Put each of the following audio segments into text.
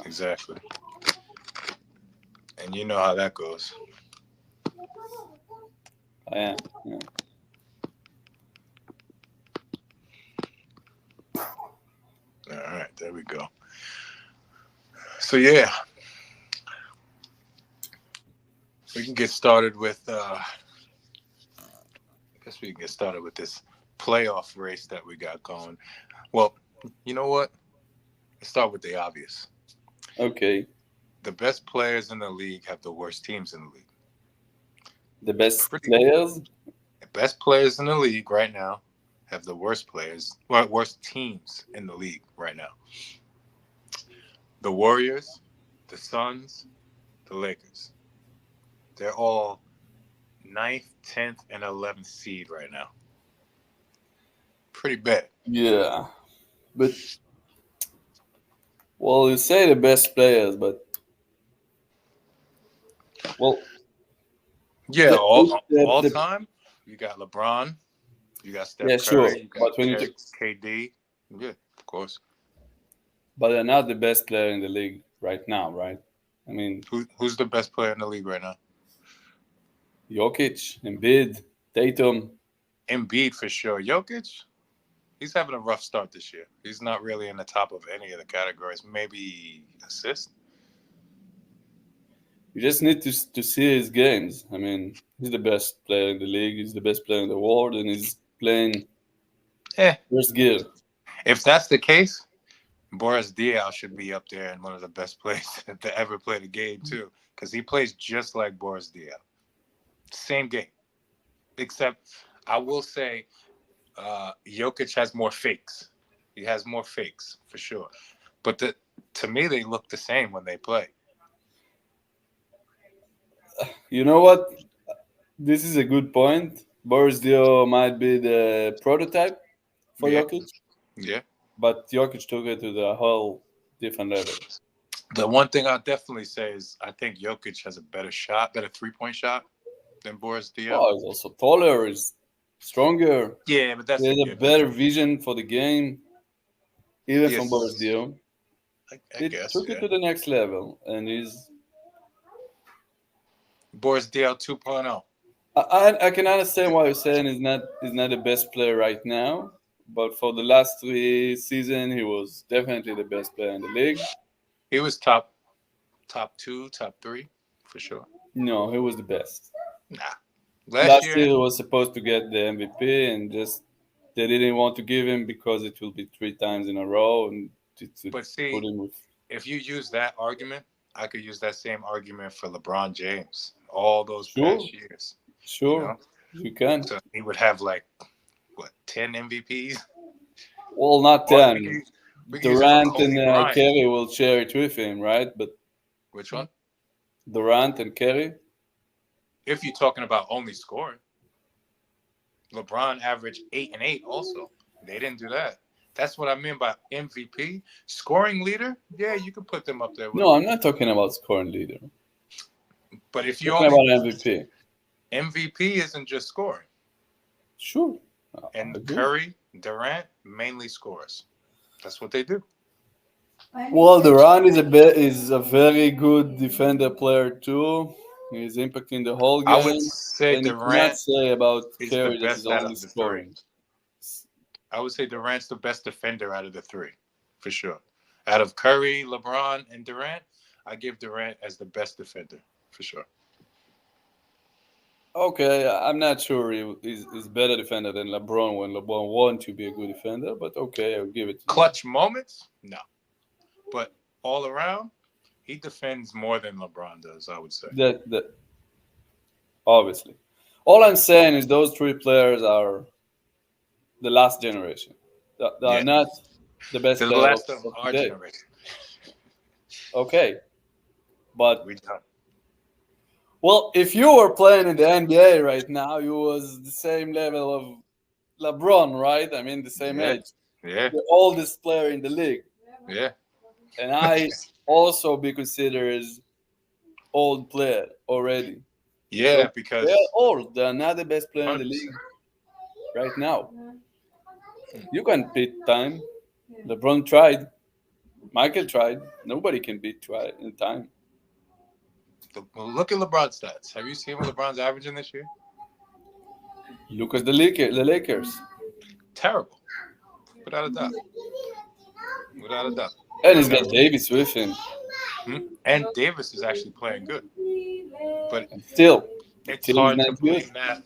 Exactly. And you know how that goes. Yeah, yeah. All right, there we go. So yeah, we can get started with. I guess we can get started with this playoff race that we got going. Well, you know what? Let's start with the obvious. Okay. The best players in the league have the worst teams in the league. The best Pretty. players. The best players in the league right now have the worst players, well, worst teams in the league right now. The Warriors, the Suns, the Lakers. They're all ninth, 10th, and 11th seed right now. Pretty bad. Yeah, but well, you say the best players, but well, Yeah, the all the time. You got LeBron, you got yeah, Steph sure, Curry, you got but when you KD. Yeah, of course. but they're not the best player in the league right now, right? I mean, Who's the best player in the league right now? Jokic, Embiid, Tatum. Embiid for sure. Jokic, he's having a rough start this year. He's not really in the top of any of the categories. Maybe assist. You just need to see his games. I mean, he's the best player in the league. He's the best player in the world, and he's playing Eh, first gear. if that's the case, Boris Diaw should be up there and one of the best players to ever play the game too, because he plays just like Boris Diaw. Same game, except I will say Jokic has more fakes. He has more fakes for sure. But to me, they look the same when they play. You know what? This is a good point. Boris Dio might be the prototype for Yeah, Jokic, yeah. but Jokic took it to the whole different level. The one thing I'll definitely say is I think Jokic has a better shot, better 3-point shot than Boris Diaw. Oh, he's also taller, he's stronger, Yeah, but he that's a has a given. better vision for the game, even from Boris Yes, Dio. I It guess, took it yeah. to the next level, and he's. Boris Diaw 2.0. I can understand why you're saying he's not the best player right now, but for the last 3 seasons, he was definitely the best player in the league. He was top two, top three for sure. No, he was the best. Nah. Last Last year year, he was supposed to get the MVP, and just they didn't want to give him because it will be 3 times in a row, and to but put see, him with. if you use that argument, I could use that same argument for LeBron James all those Sure, past years. You sure, know, you can. so he would have like what 10 MVPs, Well, not or we 10. could use it for Durant Kobe and Bryant. Kerry will share it with him, right? But Which one? Durant and Kerry. If you're talking about only scoring, LeBron averaged 8 and 8. Also, they didn't do that. That's what I mean by MVP, scoring leader. Yeah, you can put them up there with No, him. I'm not talking about scoring leader. I'm But if you talking only about MVP. MVP isn't just scoring, Sure, I and agree. Curry, Durant mainly scores. That's what they do. Well, Durant is a very good defender player too. He's impacting the whole I would game, say and you cannot Durant say about is the Kerry that he's best out only of the three. scoring. I would say Durant's the best defender out of the three, for sure. Out of Curry, LeBron, and Durant, I give Durant as the best defender, for sure. Okay, I'm not sure he's better defender than LeBron when LeBron wanted to be a good defender, but okay, I'll give it to you. Clutch moments, no. But all around, he defends more than LeBron does, I would say. That obviously. All I'm saying is those 3 players are the last generation. They are Yeah. not the best They're the player last of of our today. generation. Okay, but We done. well, if you were playing in the NBA right now, you was the same level of LeBron, right? I mean, the same Yeah. age, Yeah. the oldest player in the league, Yeah. and I also be considered as old player already. Yeah, So they're because old. They're not the best player in the 100%. league right now. You can beat time. LeBron tried. Michael tried. Nobody can beat try in time. Look at LeBron's stats. Have you seen what LeBron's averaging this year? Look at the Lakers. Terrible, without a doubt. Without a doubt. And he's got Davis with him. And Davis is actually playing good. But Still, it's Till hard he's to not blame good. that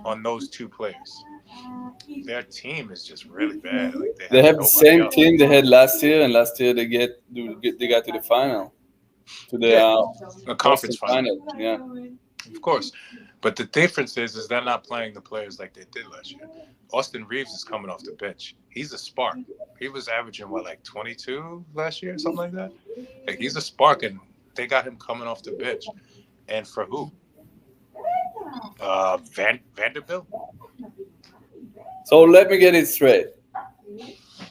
on those two players. Their team is just really bad. Like They have the nobody same else. team they had last year, and last year they got to the final, to the A conference final. final. Yeah, Of course. But the difference is they're not playing the players like they did last year. Austin Reeves is coming off the bench. He's a spark. He was averaging, 22 last year, something like that? Like, he's a spark, and they got him coming off the bench. And for who? Vanderbilt? So let me get it straight.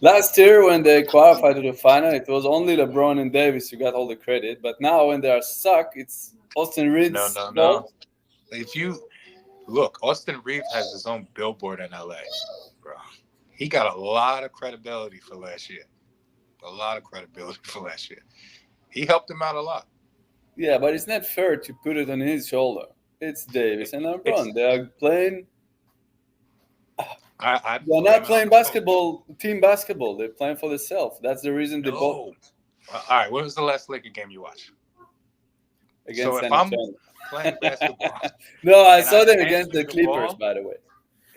Last year, when they qualified to the final, it was only LeBron and Davis who got all the credit. But now, when they are stuck, it's Austin Reeves. No. If you look, Austin Reeves has his own billboard in LA, bro. He got a lot of credibility for last year. He helped him out a lot. Yeah, but it's not fair to put it on his shoulder. It's Davis and LeBron. They are playing. They're not playing basketball, team basketball. They're playing for themselves. That's the reason they both. All right, when was the last Laker game you watched? Against So if San I'm Antonio. playing basketball, No, I and saw I them pass against you the the Clippers, ball, by the way.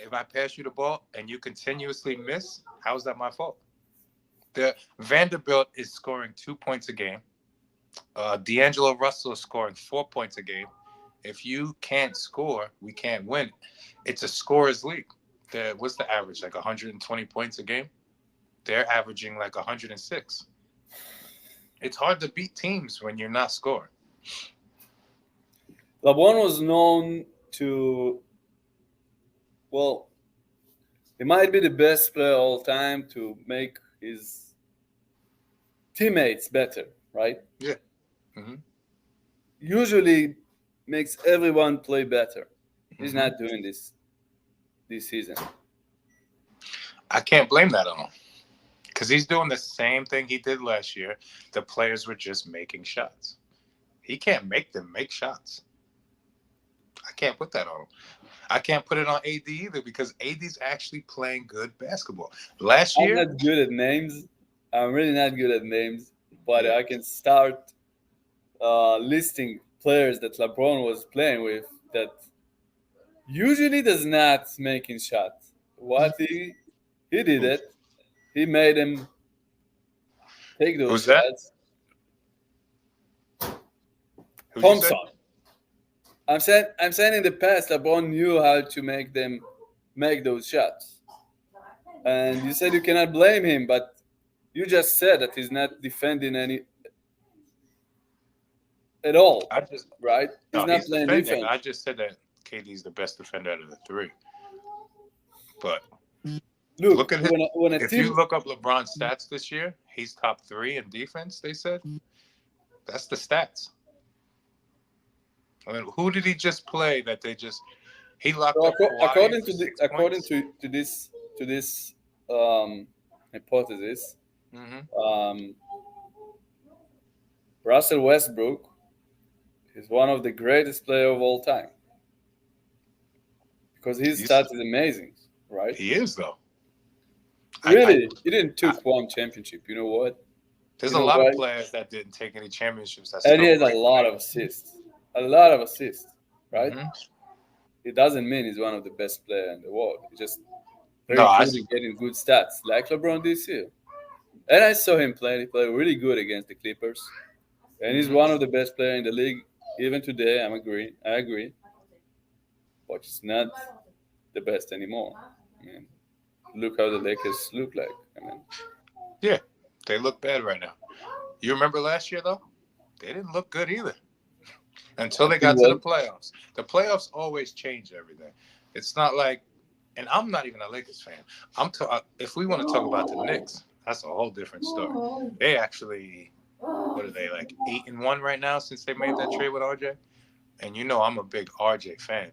if I pass you the ball and you continuously miss, how is that my fault? The Vanderbilt is scoring 2 points a game. D'Angelo Russell is scoring 4 points a game. If you can't score, we can't win. It's a scorer's league. What's the average? Like 120 points a game? They're averaging like 106. It's hard to beat teams when you're not scoring. LeBron was known to, well, he might be the best player of all time to make his teammates better, right? Yeah. Mm-hmm. Usually makes everyone play better. He's not doing this season. I can't blame that on him because he's doing the same thing he did last year. The players were just making shots. He can't make them make shots. I can't put that on him. I can't put it on AD either because AD's actually playing good basketball. Last year, I'm not good at names. I'm really not good at names, but I can start listing players that LeBron was playing with that usually does not making shots. What he did it. He made him take those shots. Thompson. I'm saying in the past LeBron knew how to make them make those shots. And you said you cannot blame him, but you just said that he's not defending any at all. Right? He's not playing defense. I just said that KD's the best defender out of the three. But look at him. If you look up LeBron's stats this year, he's top 3 in defense, they said. That's the stats. I mean, who did he just play that he locked up Kawhi according to this hypothesis, Russell Westbrook is one of the greatest players of all time because his stats is amazing, right? He is though. Really, he didn't took one championship. You know what? There's a lot of players that didn't take any championships. And he has a lot of assists. Right? It doesn't mean he's one of the best players in the world. He's just very good at getting good stats, like LeBron this year. And I saw him play. He played really good against the Clippers. And he's one of the best players in the league, even today. I agree. But he's not the best anymore. I mean, look how the Lakers look like. Yeah, they look bad right now. You remember last year, though? They didn't look good either. Until they got to the playoffs. The playoffs always change everything. It's not like, and I'm not even a Lakers fan. If we want to talk about the Knicks, that's a whole different story. They actually, what are they, like 8-1 right now since they made that trade with RJ? And you know I'm a big RJ fan.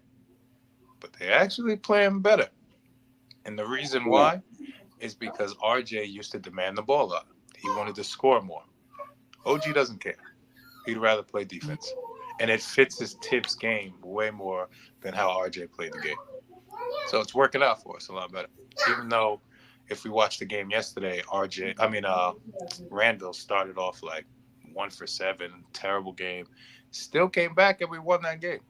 But they're actually playing better. And the reason why is because RJ used to demand the ball up. He wanted to score more. OG doesn't care. He'd rather play defense. And it fits his Tibbs game way more than how RJ played the game. So it's working out for us a lot better. Even though if we watched the game yesterday, Randall started off like 1 for 7, terrible game. Still came back and we won that game.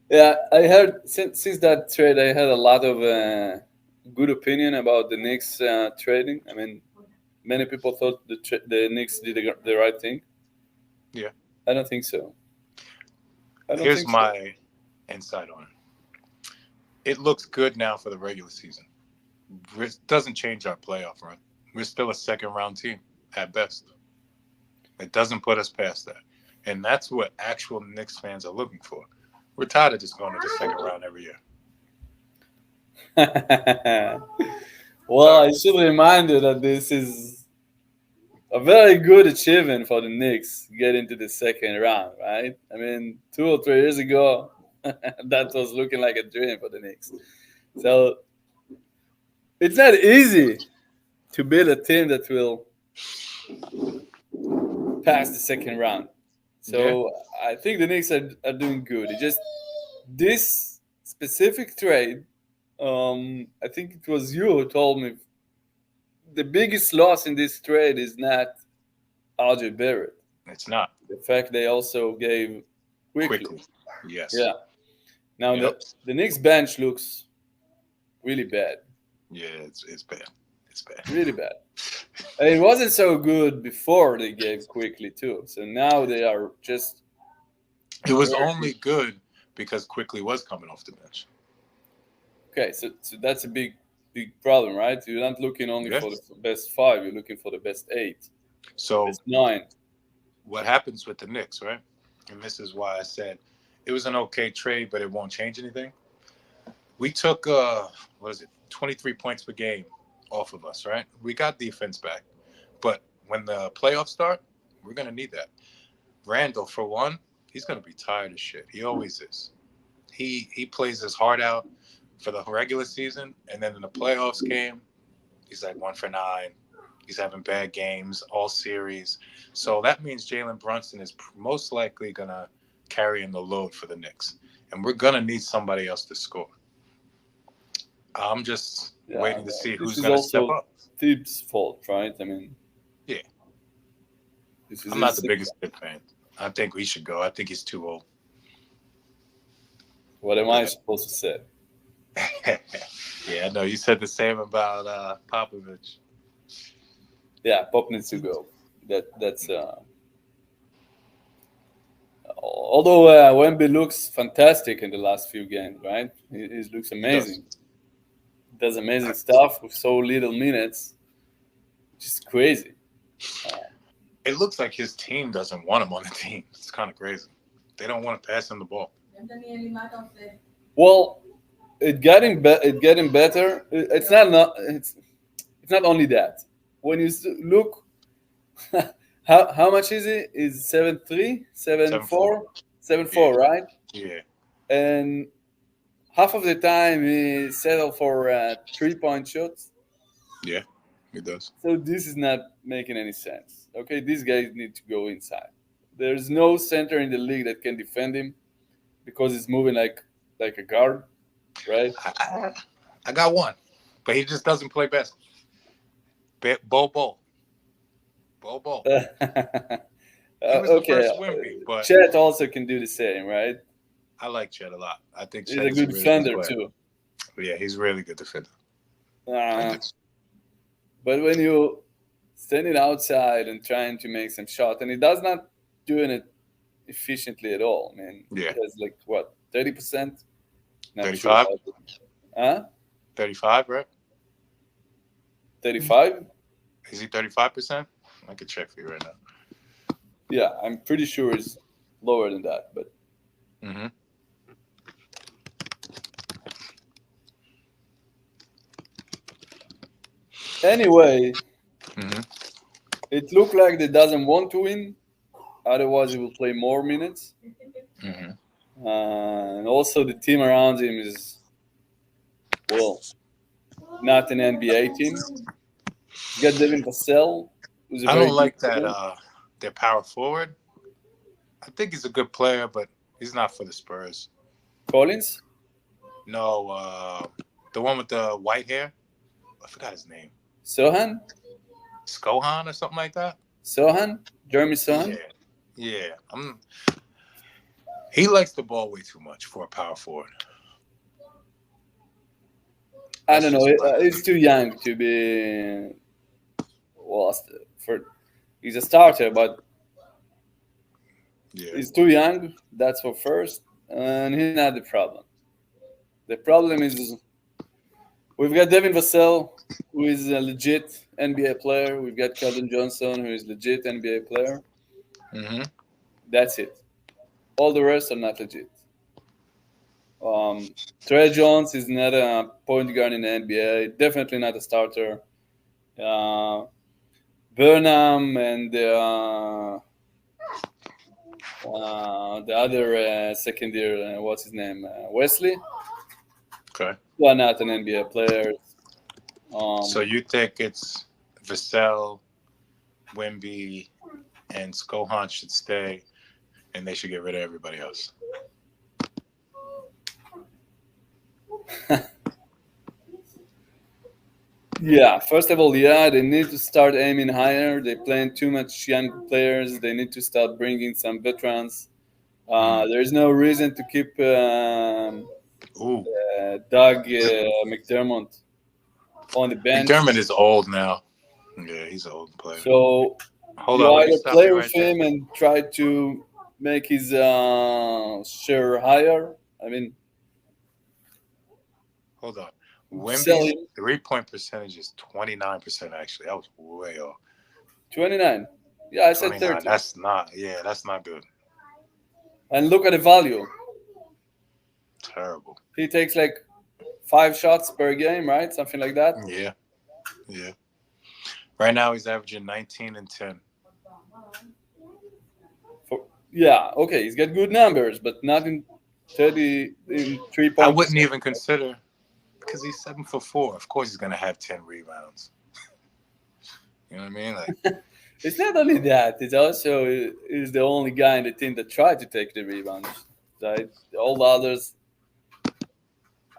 Yeah, I heard since that trade, I had a lot of good opinion about the Knicks trading. I mean, many people thought the Knicks did the right thing. Yeah. I don't think so. Here's my insight on it. It looks good now for the regular season. It doesn't change our playoff run. We're still a second-round team at best. It doesn't put us past that. And that's what actual Knicks fans are looking for. We're tired of just going to the second round every year. Well, I should remind you that this is a very good achievement for the Knicks getting to the second round, right? I mean, 2 or 3 years ago, that was looking like a dream for the Knicks. So it's not easy to build a team that will pass the second round. So I think the Knicks are doing good. It just this specific trade, I think it was you who told me the biggest loss in this trade is not RJ Barrett. It's not. The fact they also gave quickly. Yes. Yeah. Now the Knicks bench looks really bad. Yeah, it's bad. It's bad. Really bad. And it wasn't so good before they gave quickly too. So now they are just. It was only good because Quickly was coming off the bench. Okay, so that's a big problem, right? You're not looking only for the best 5; you're looking for the best 8. So best 9. What happens with the Knicks, right? And this is why I said it was an okay trade, but it won't change anything. We took 23 points per game off of us, right? We got defense back, but when the playoffs start, we're gonna need that. Randall, for one, he's gonna be tired as shit. He always is. He plays his heart out for the regular season, and then in the playoffs game, he's like 1 for 9. He's having bad games all series. So that means Jalen Brunson is most likely going to carry in the load for the Knicks. And we're going to need somebody else to score. I'm just waiting to see who's going to step up. Tibbs' fault, right? I mean, yeah. I'm not the biggest Tibbs fan. I think we should go. I think he's too old. What am I supposed to say? Yeah, no, you said the same about Popovich. Yeah, Pop needs to go. That's although Wemby looks fantastic in the last few games, right? He looks amazing. He does amazing stuff with so little minutes. Just crazy. It looks like his team doesn't want him on the team. It's kind of crazy. They don't want to pass him the ball. Well, it's getting better. It's not only that. When you look, how much is it? Is 7-3, 7-4, 7-4, right? Yeah. And half of the time he settled for 3-point shots. Yeah, he does. So this is not making any sense. Okay, these guys need to go inside. There's no center in the league that can defend him because he's moving like a guard, right? I got one, but he just doesn't play basketball. Bo. Okay. But Chet also can do the same, right? I like Chet a lot. I think Chet is a good defender too. Yeah, he's a really good defender. But when you standing outside and trying to make some shot, and he does not doing it efficiently at all. I mean, he has like what 30%? 35. Huh? 35, right? 35. Is he 35%? I could check for you right now. Yeah, I'm pretty sure it's lower than that, but. Mm-hmm. Anyway, it looked like he doesn't want to win. Otherwise, he will play more minutes. Mm-hmm. And also, the team around him is, well, not an NBA team. You got Devin Vassell, who's a I very don't like good player. that. Their power forward. I think he's a good player, but he's not for the Spurs. Collins? No, the one with the white hair. I forgot his name. Sohan? Skohan or something like that. Sohan? Jeremy Sohan? Yeah. He likes the ball way too much for a power forward. I don't know. He's too young to be. Well, he's a starter, but he's too young. That's for first, and he's not the problem. The problem is we've got Devin Vassell, who is a legit NBA player. We've got Keldon Johnson, who is legit NBA player. Mm-hmm. That's it. All the rest are not legit. Trey Jones is not a point guard in the NBA. Definitely not a starter. Burnham and the other second year, what's his name? Wesley. Okay. They are not an NBA player. So you think it's Vassell, Wemby, and Skohan should stay, and they should get rid of everybody else? Yeah, first of all, they need to start aiming higher. They're playing too much young players. They need to start bringing some veterans. There's no reason to keep Doug McDermott on the bench. McDermott is old now. Yeah, he's an old player. So either play with him and try to make his share higher. I mean, hold on. Wemby's 3-point percentage is 29%. Actually, that was way off. 29. Yeah, I said 30. That's not good. And look at the value. Terrible. He takes like 5 shots per game, right? Something like that. Yeah. Right now he's averaging 19 and 10. Okay, he's got good numbers, but not in 3 points. I wouldn't even consider, because he's 7'4". Of course he's gonna have 10 rebounds. You know what I mean? Like, it's not only that; it's also is the only guy in the team that tried to take the rebounds. Right? All the others.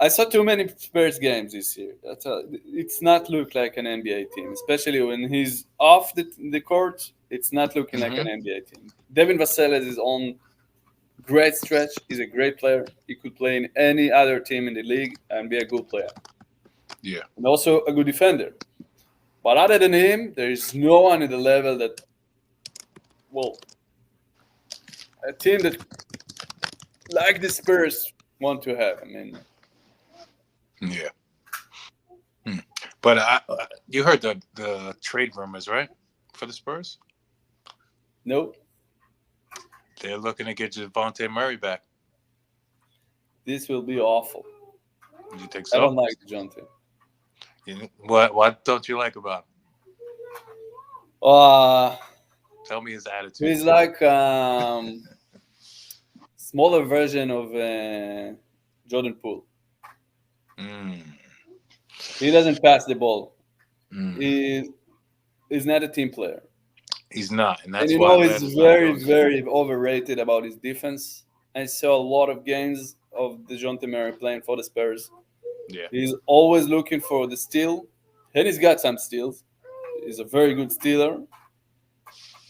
I saw too many Spurs games this year. It's not look like an NBA team, especially when he's off the court. It's not looking like an NBA team. Devin Vassell has his own great stretch. He's a great player. He could play in any other team in the league and be a good player. Yeah. And also a good defender. But other than him, there is no one at the level that, a team that, like the Spurs, want to have. I mean. Yeah. But you heard the trade rumors, right, for the Spurs? Nope. They're looking to get Javonte Murray back. This will be awful. You think so? I don't like Javonte. What don't you like about him? Tell me his attitude. He's like smaller version of Jordan Poole. He doesn't pass the ball. He's not a team player. He's not, and that's he's very, very overrated about his defense. I saw a lot of games of DeJounte Murray playing for the Spurs. Yeah, he's always looking for the steal, and he's got some steals. He's a very good stealer.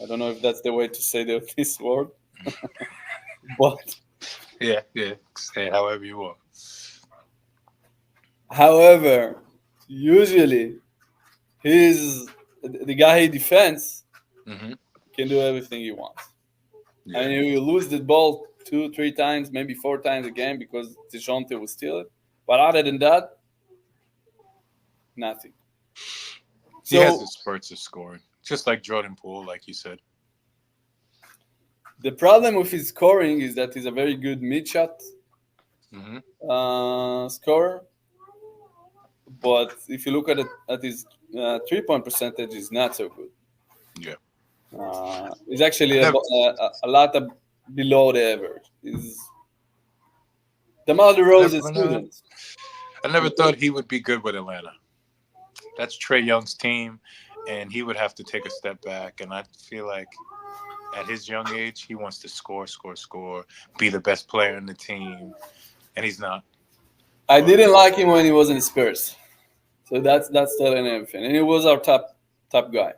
I don't know if that's the way to say this word, but yeah, say however you want. However, usually he's the guy he defends can do everything he wants. Yeah. And you lose the ball 2-3 times, maybe 4 times a game because DeJounte will steal it. But other than that, nothing. He has his spurts of scoring, just like Jordan Poole, like you said. The problem with his scoring is that he's a very good mid-shot scorer. But if you look at his 3-point percentage, is not so good. Yeah. It's actually a lot below the average. DeMar DeRozan student. I never thought he would be good with Atlanta. That's Trae Young's team, and he would have to take a step back. And I feel like at his young age, he wants to score, be the best player in the team, and he's not. I didn't like him when he was in the Spurs, so that's telling everything. And he was our top guy.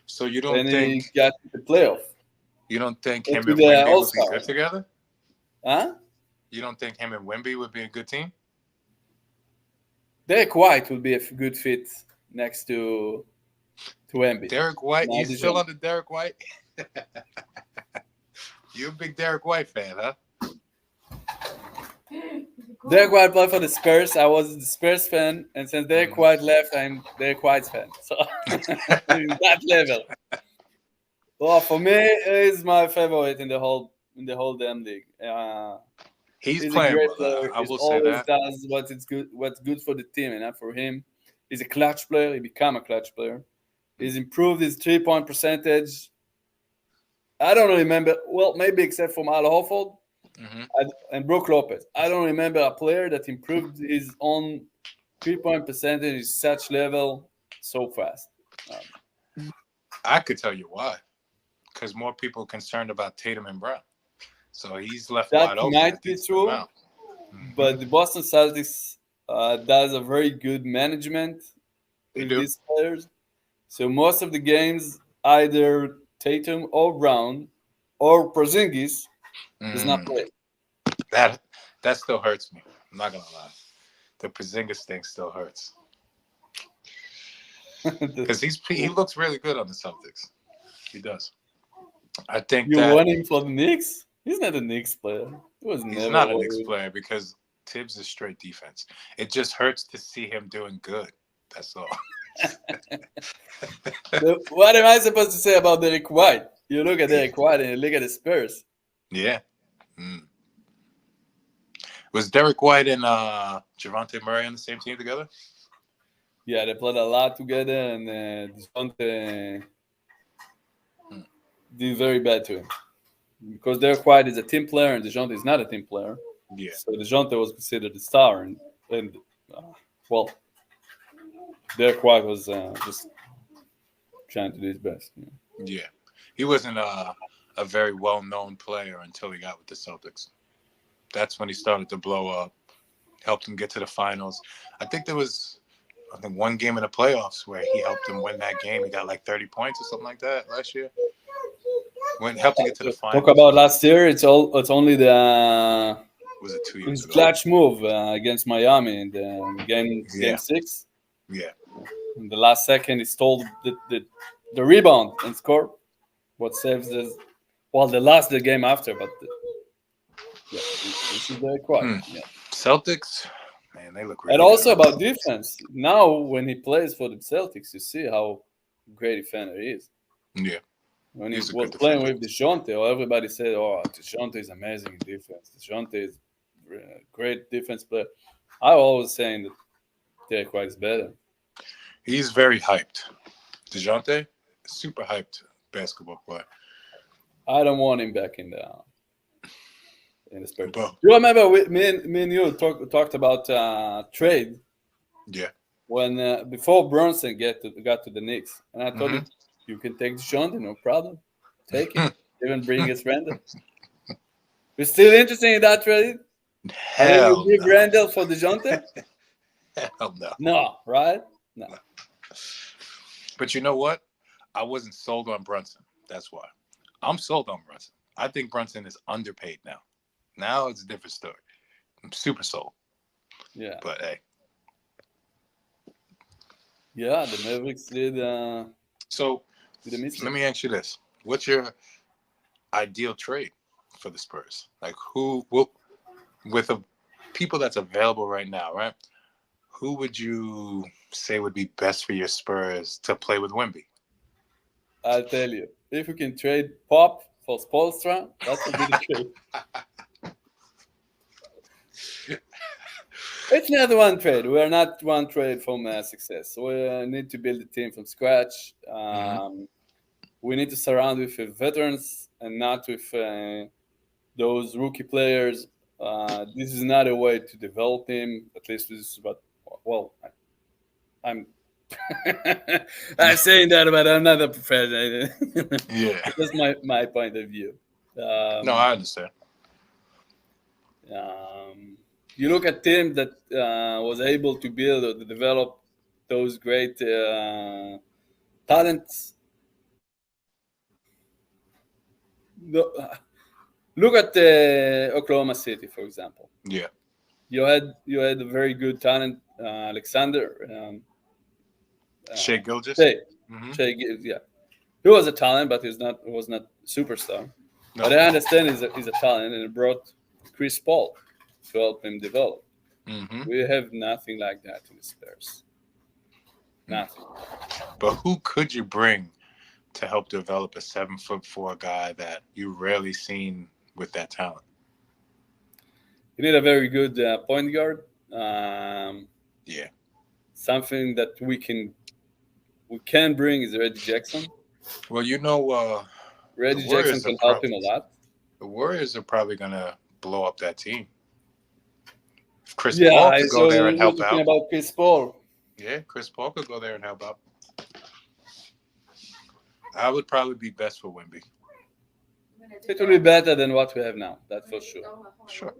So you don't and think he got the playoff? You don't think him and Wemby would be good together? Huh? You don't think him and Wemby would be a good team? Derek White would be a good fit next to Wemby. Derek White? You still on the Derek White? You're a big Derek White fan, huh? Derek White played for the Spurs. I was the Spurs fan, and since Derek White left, I'm Derek White's fan. So that level. Well, for me, he's my favorite in the whole damn league. He's playing a great well. player. I will say that. Does what's good for the team, and not for him. He's a clutch player. He became a clutch player. He's improved his 3-point percentage. I don't remember. Well, maybe except for Al Horford and Brook Lopez. I don't remember a player that improved his own 3-point percentage at such level so fast. I could tell you why. Because more people are concerned about Tatum and Brown. So he's left wide open. That might be true. But the Boston Celtics does a very good management with these players. So most of the games, either Tatum or Brown or Porzingis does not play. That still hurts me. I'm not gonna lie. The Porzingis thing still hurts. Because he looks really good on the Celtics. He does. I think you want him for the Knicks? He's not a Knicks player. He's not a Knicks player because Tibbs is straight defense. It just hurts to see him doing good. That's all. What am I supposed to say about Derek White? You look at Derek White and you look at the Spurs. Yeah. Was Derek White and Javonte Murray on the same team together? Yeah, they played a lot together, and DeJounte did very bad to him. Because Derek White is a team player and DeJounte is not a team player. Yeah. So DeJounte was considered the star, and Derek White was just trying to do his best. Yeah. He wasn't a very well-known player until he got with the Celtics. That's when he started to blow up, helped him get to the finals. I think there was one game in the playoffs where he helped him win that game. He got like 30 points or something like that last year. Helped him get to the finals. Talk about last year. It's only the was it 2 years ago? Clutch move against Miami in the game 6. Yeah. In the last second, he stole the rebound and scored. What saves is they lost the game after, but this is very quiet. Celtics, man, they look really good. And also about defense. Now, when he plays for the Celtics, you see how great a defender he is. Yeah. When he was playing with DeJounte, everybody said, DeJounte is amazing in defense. DeJounte is a great defense player. I always saying that Derek White is better. He's very hyped. DeJounte, super hyped basketball player. I don't want him back in the Spurs. You remember me and you talked about trade? Yeah. When before Brunson got to the Knicks, and I told him, you can take DeJounte, no problem. Take it. Even bring us Randall. You're still interested in that trade? Hell you give Randall for DeJounte? Hell no. No, right? No. But you know what? I wasn't sold on Brunson. That's why. I'm sold on Brunson. I think Brunson is underpaid now. Now it's a different story. I'm super sold. Yeah. But hey. Yeah, the Mavericks did. So let me ask you this: what's your ideal trade for the Spurs? Like, with the people that's available right now, right? Who would you say would be best for your Spurs to play with Wemby? I'll tell you. If we can trade Pop for Spoelstra, that would be the trade. It's not one trade. We are not one trade from success. We need to build a team from scratch. We need to surround with veterans and not with those rookie players. This is not a way to develop him. At least this is what. Well, I'm I'm saying that, but I'm not a professional. Yeah. That's my point of view. No, I understand. You look at team that was able to build or to develop those great talents. Look at Oklahoma City, for example. Yeah. You had a very good talent, Alexander. Shea Gilgeous. Shea, yeah, he was a talent, but was not superstar. No. But I understand he's a talent, and it brought Chris Paul to help him develop. Mm-hmm. We have nothing like that in the Spurs. Nothing. But who could you bring to help develop a 7'4" guy that you rarely seen with that talent? You need a very good point guard. Yeah. Something that we can bring is Reggie Jackson. Well, Reggie Jackson can help him a lot. The Warriors are probably gonna blow up that team. If Chris Paul could go there and help out. About Chris Paul. Yeah, Chris Paul could go there and help out. I would probably be best for Wemby. It will be better than what we have now. That's for sure. Sure.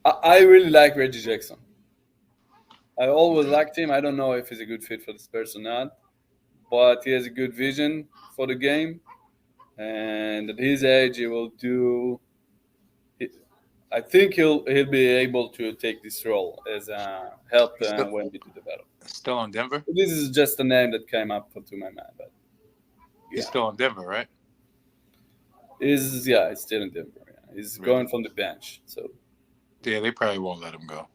I really like Reggie Jackson. I always liked him. I don't know if he's a good fit for the Spurs or not, but he has a good vision for the game, and at his age, he will do. I think he'll be able to take this role as help Wemby to develop. Still on Denver? This is just a name that came up to my mind, but yeah. He's still on Denver, right? He's still in Denver. Yeah. He's really? Going from the bench, so. Yeah, they probably won't let him go.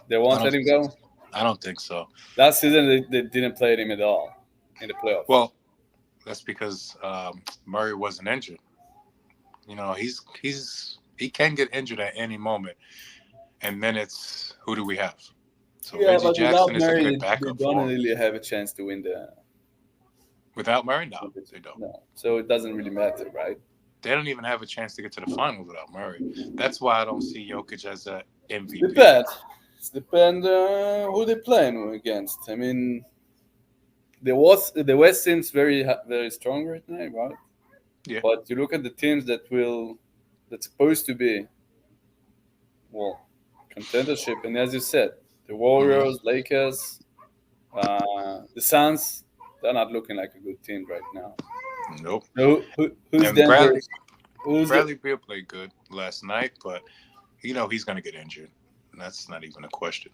They won't let him go? I don't think so. Last season, they didn't play him at all in the playoffs. Well, that's because Murray wasn't injured. He can get injured at any moment. And then it's, who do we have? So Reggie Jackson is a good backup. They don't really have a chance to win the... Without Murray? No, they don't. No. So it doesn't really matter, right? They don't even have a chance to get to the finals without Murray. That's why I don't see Jokic as a MVP. It depends who they're playing against. I mean, the West seems very very strong right now, right? Yeah. But you look at the teams that's supposed to be, contendership, and as you said, the Warriors, Lakers, the Suns, they're not looking like a good team right now. Nope. So who's Denver? Bradley Beal played good last night, but he's going to get injured. And that's not even a question.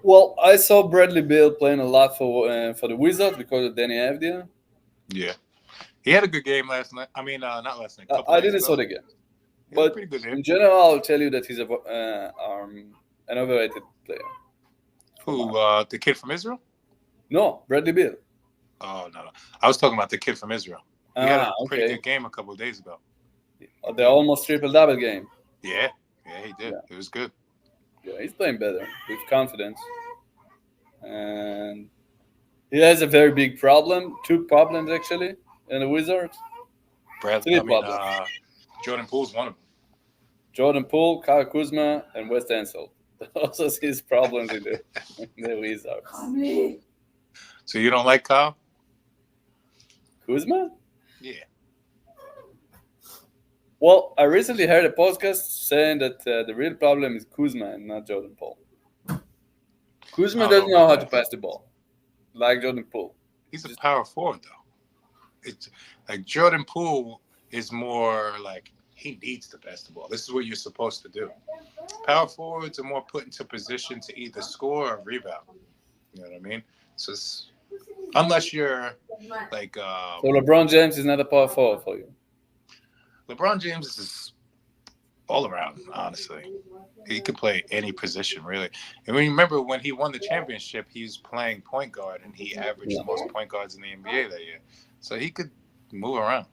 Well, I saw Bradley Beal playing a lot for the Wizards because of Danny Avdia. Yeah. He had a good game last night. I mean, not last night. I didn't saw the game. But pretty good in general, I'll tell you that he's an overrated player. Who, the kid from Israel? No, Bradley Beal. Oh, no. I was talking about the kid from Israel. He had a pretty good game a couple of days ago. The almost triple-double game. Yeah, he did. Yeah. It was good. Yeah, he's playing better with confidence. And he has a very big problem. 2 problems, actually, in the Wizards. Jordan Poole's one of them. Jordan Poole, Kyle Kuzma, and Wes Unseld. Those are his problems in the Wizards. So you don't like Kyle? Kuzma? Yeah. Well, I recently heard a podcast saying that the real problem is Kuzma and not Jordan Poole. Kuzma doesn't know how to pass the ball, like Jordan Poole. He's a power forward, though. It's like Jordan Poole is more like he needs to pass the ball. This is what you're supposed to do. Power forwards are more put into position to either score or rebound. You know what I mean? So unless you're like... so LeBron James is not a power forward for you? LeBron James is all around, honestly. He could play any position, really. And remember when he won the championship, he was playing point guard, and he averaged the most point guards in the NBA that year. So he could move around.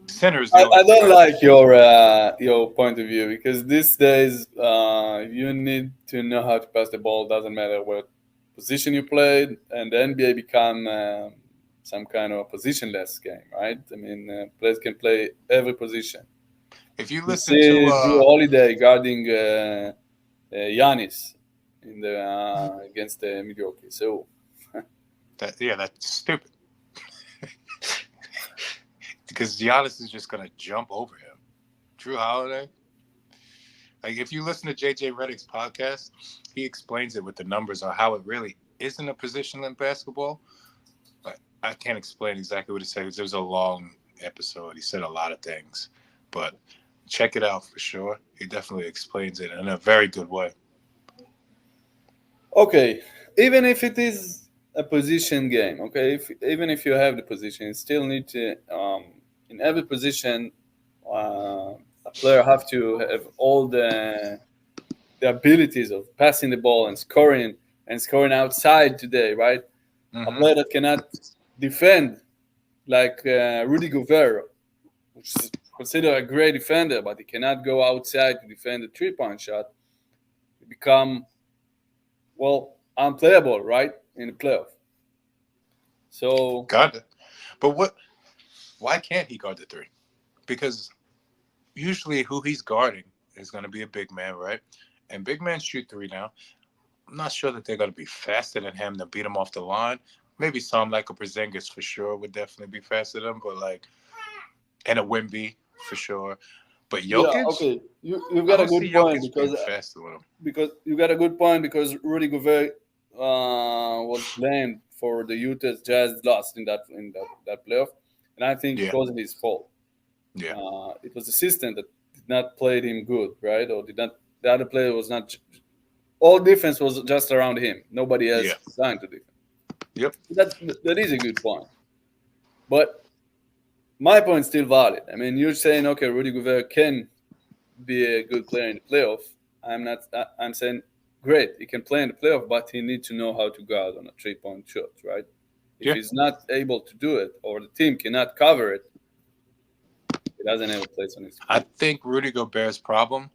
Centers. I don't like your point of view because these days you need to know how to pass the ball. Doesn't matter what position you played, and the NBA become some kind of a positionless game, right? I mean, players can play every position. If you listen to Drew Holiday guarding Giannis in the against Milwaukee, so that's stupid. Because Giannis is just gonna jump over him. Drew Holiday. Like if you listen to JJ Redick's podcast, he explains it with the numbers on how it really isn't a position in basketball. But I can't explain exactly what he said because it was a long episode. He said a lot of things, but check it out for sure. He definitely explains it in a very good way. Okay, even if it is a position game, okay, even if you have the position, you still need to in every position a player have to have all the abilities of passing the ball and scoring outside today, right? A player that cannot defend like Rudy Gobert, which is considered a great defender, but he cannot go outside to defend a three-point shot, he become, well, unplayable, right, in the playoff. So got it. But why can't he guard the three? Because usually who he's guarding is going to be a big man, right? And big men shoot three now. I'm not sure that they're going to be faster than him to beat him off the line. Maybe some like a Porzingis for sure would definitely be faster than him, but like, and a Wemby for sure. But Jokic, yeah, okay, you've got a good point because you got a good point because Rudy Gobert was blamed for the Utah Jazz loss in that playoff, and I think it wasn't his fault. Yeah, it was the system that did not play him good, right? Or did not the other player was not. All defense was just around him. Nobody else designed to defend. Yep, that is a good point, but my point is still valid. I mean, you're saying, okay, Rudy Gobert can be a good player in the playoff. I'm saying, great, he can play in the playoff, but he needs to know how to guard on a three-point shot, right? If he's not able to do it, or the team cannot cover it, he doesn't have a place on his team. I think Rudy Gobert's problem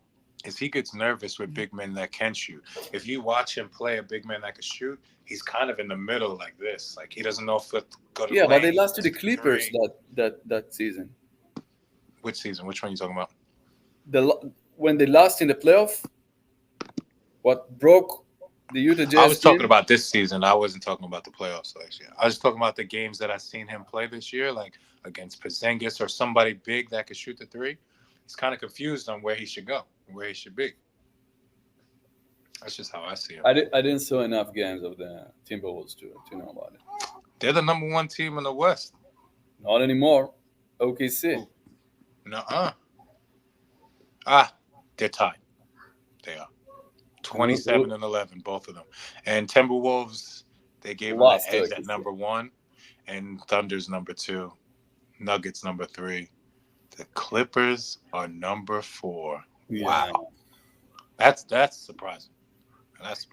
is he gets nervous with big men that can shoot. If you watch him play a big man that can shoot, he's kind of in the middle like this. Like he doesn't know if to go to but they lost to the Clippers that season. Which season? Which one are you talking about? When they lost in the playoff, what broke the Utah Jazz I was talking about this season. I wasn't talking about the playoffs last year. I was talking about the games that I've seen him play this year, like against Porzingis or somebody big that could shoot the three. He's kind of confused on where he should go and where he should be. That's just how I see him. I didn't see enough games of the Timberwolves to know about it. They're the number one team in the West. Not anymore. OKC. Nuh-uh. They're tied. They are. 27 and 11, both of them. And Timberwolves, they gave them the edge at number 1, and Thunder's number 2, Nuggets number 3. The Clippers are number 4. Yeah. Wow. That's surprising.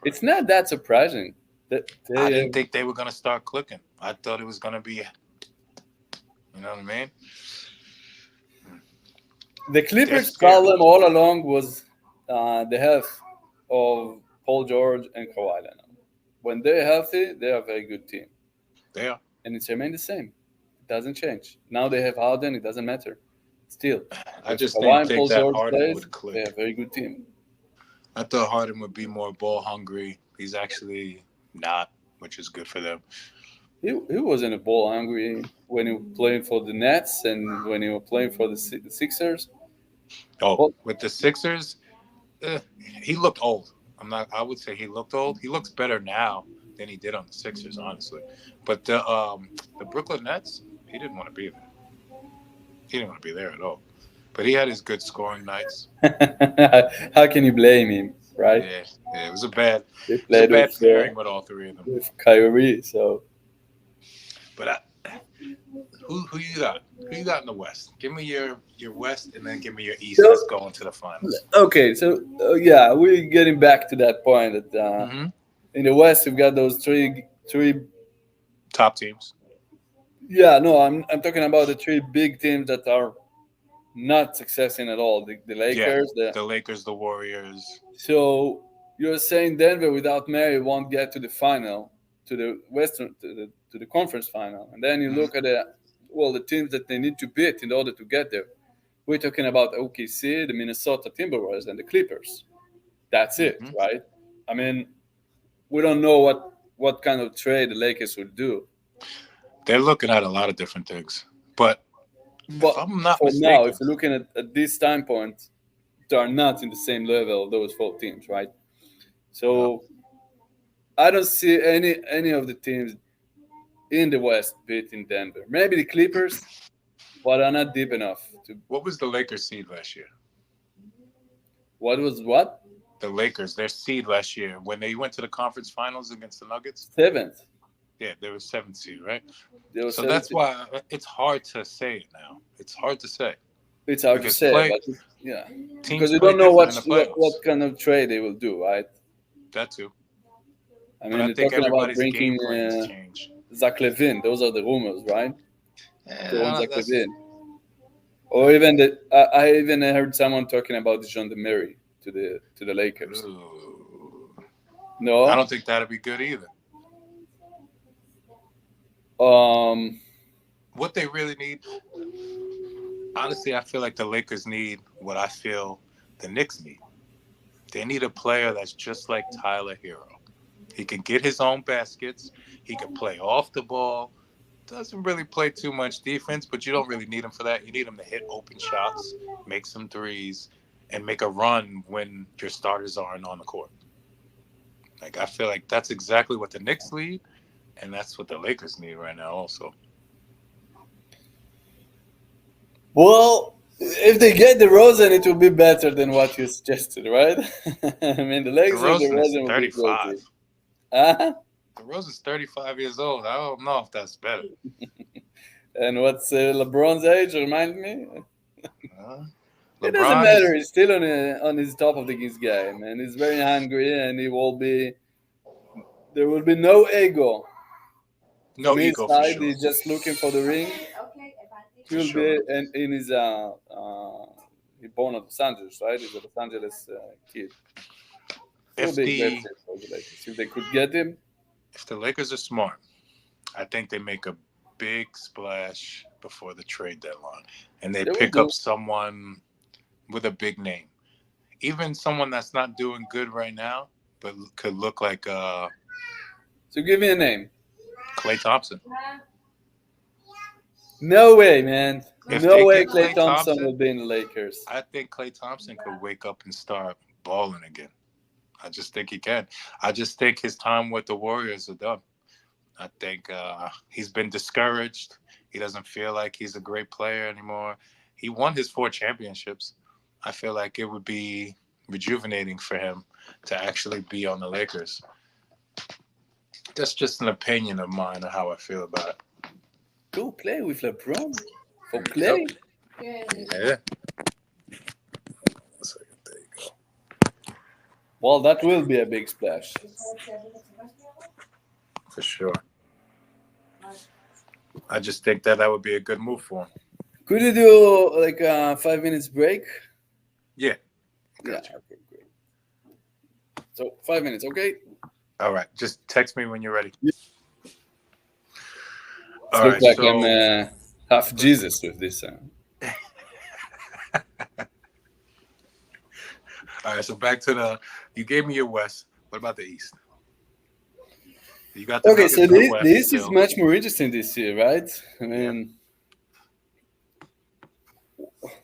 It's not that surprising. I didn't think they were going to start clicking. I thought it was going to be, you know what I mean? The Clippers' problem all along was the health of Paul George and Kawhi Leonard. When they're healthy, they're a very good team. They are. And it's remained the same. It doesn't change. Now they have Harden. It doesn't matter. Still. I just didn't think that Harden would click. They're a very good team. I thought Harden would be more ball hungry. He's actually not, which is good for them. He wasn't a ball hungry when he was playing for the Nets and when he was playing for the Sixers. With the Sixers, he looked old. I would say he looked old. He looks better now than he did on the Sixers, honestly. But the Brooklyn Nets, he didn't want to be there. He didn't want to be there at all. But he had his good scoring nights. How can you blame him, right? Yeah, it was a bad pairing with all three of them. With Kyrie, so. But who you got? Who you got in the West? Give me your West, and then give me your East. Let's go into the finals. Okay, so we're getting back to that point that in the West we've got those three top teams. Yeah, no, I'm talking about the 3 big teams that are not successing at all. The Lakers, the Lakers, the Warriors. So you're saying Denver without Murray won't get to the final, to the Western, to the conference final, and then you look at the teams that they need to beat in order to get there. we're talking about OKC, the Minnesota Timberwolves, and the Clippers. That's it, right? I mean, we don't know what kind of trade the Lakers would do. They're looking at a lot of different things, but if I'm not for mistaken, now, if you're looking at this time point, they are not in the same level, those 4 teams, right? So I don't see any of the teams in the West beating Denver. Maybe the Clippers, but are not deep enough to. What was the Lakers seed last year? What was what? The Lakers, their seed last year when they went to the conference finals against the Nuggets. 7th. Yeah, they were 7th seed, right? So that's why it's hard to say it now. It's hard to say. It's hard to say, but yeah, because you don't know what kind of trade they will do, right? That too. I mean, they're talking about bringing Zach LaVine. Those are the rumors, right? Zach LaVine. Or even I even heard someone talking about John DeMary to the Lakers. Ooh. No, I don't think that'd be good either. What they really need, honestly, I feel like the Lakers need what I feel the Knicks need. They need a player that's just like Tyler Hero. He can get his own baskets. He can play off the ball. Doesn't really play too much defense, but you don't really need him for that. You need him to hit open shots, make some threes, and make a run when your starters aren't on the court. Like, I feel like that's exactly what the Knicks need, and that's what the Lakers need right now also. Well, if they get DeRozan, it will be better than what you suggested, right? I mean, the Lakers and DeRozan will be 35. DeRozan's 35 years old. I don't know if that's better. And what's LeBron's age? Remind me. It doesn't matter. He's still on his top of his game, and he's very hungry, and he will be. There will be no ego. No on ego. His side, for sure. He's just looking for the ring. He will be in his. He's born in Los Angeles, right? He's a Los Angeles kid. If they could get him. If the Lakers are smart, I think they make a big splash before the trade deadline, and they pick up someone with a big name, even someone that's not doing good right now, but could look like. So give me a name. Klay Thompson. No way, man. No way Klay Thompson will be in the Lakers. I think Klay Thompson could wake up and start balling again. I just think he can. I just think his time with the Warriors are done. I think he's been discouraged. He doesn't feel like he's a great player anymore. He won his 4 championships. I feel like it would be rejuvenating for him to actually be on the Lakers. That's just an opinion of mine of how I feel about it. Go play with LeBron for Klay. Yeah. There you go. Well, that will be a big splash. For sure. I just think that would be a good move for him. Could you do like a 5 minutes break? Yeah. Okay, great. So 5 minutes, okay? All right. Just text me when you're ready. Yeah. All right. Like I'm half Jesus with this. All right. So back to you gave me your West. What about the East? You got the okay. So the East is much more interesting this year, right? I mean,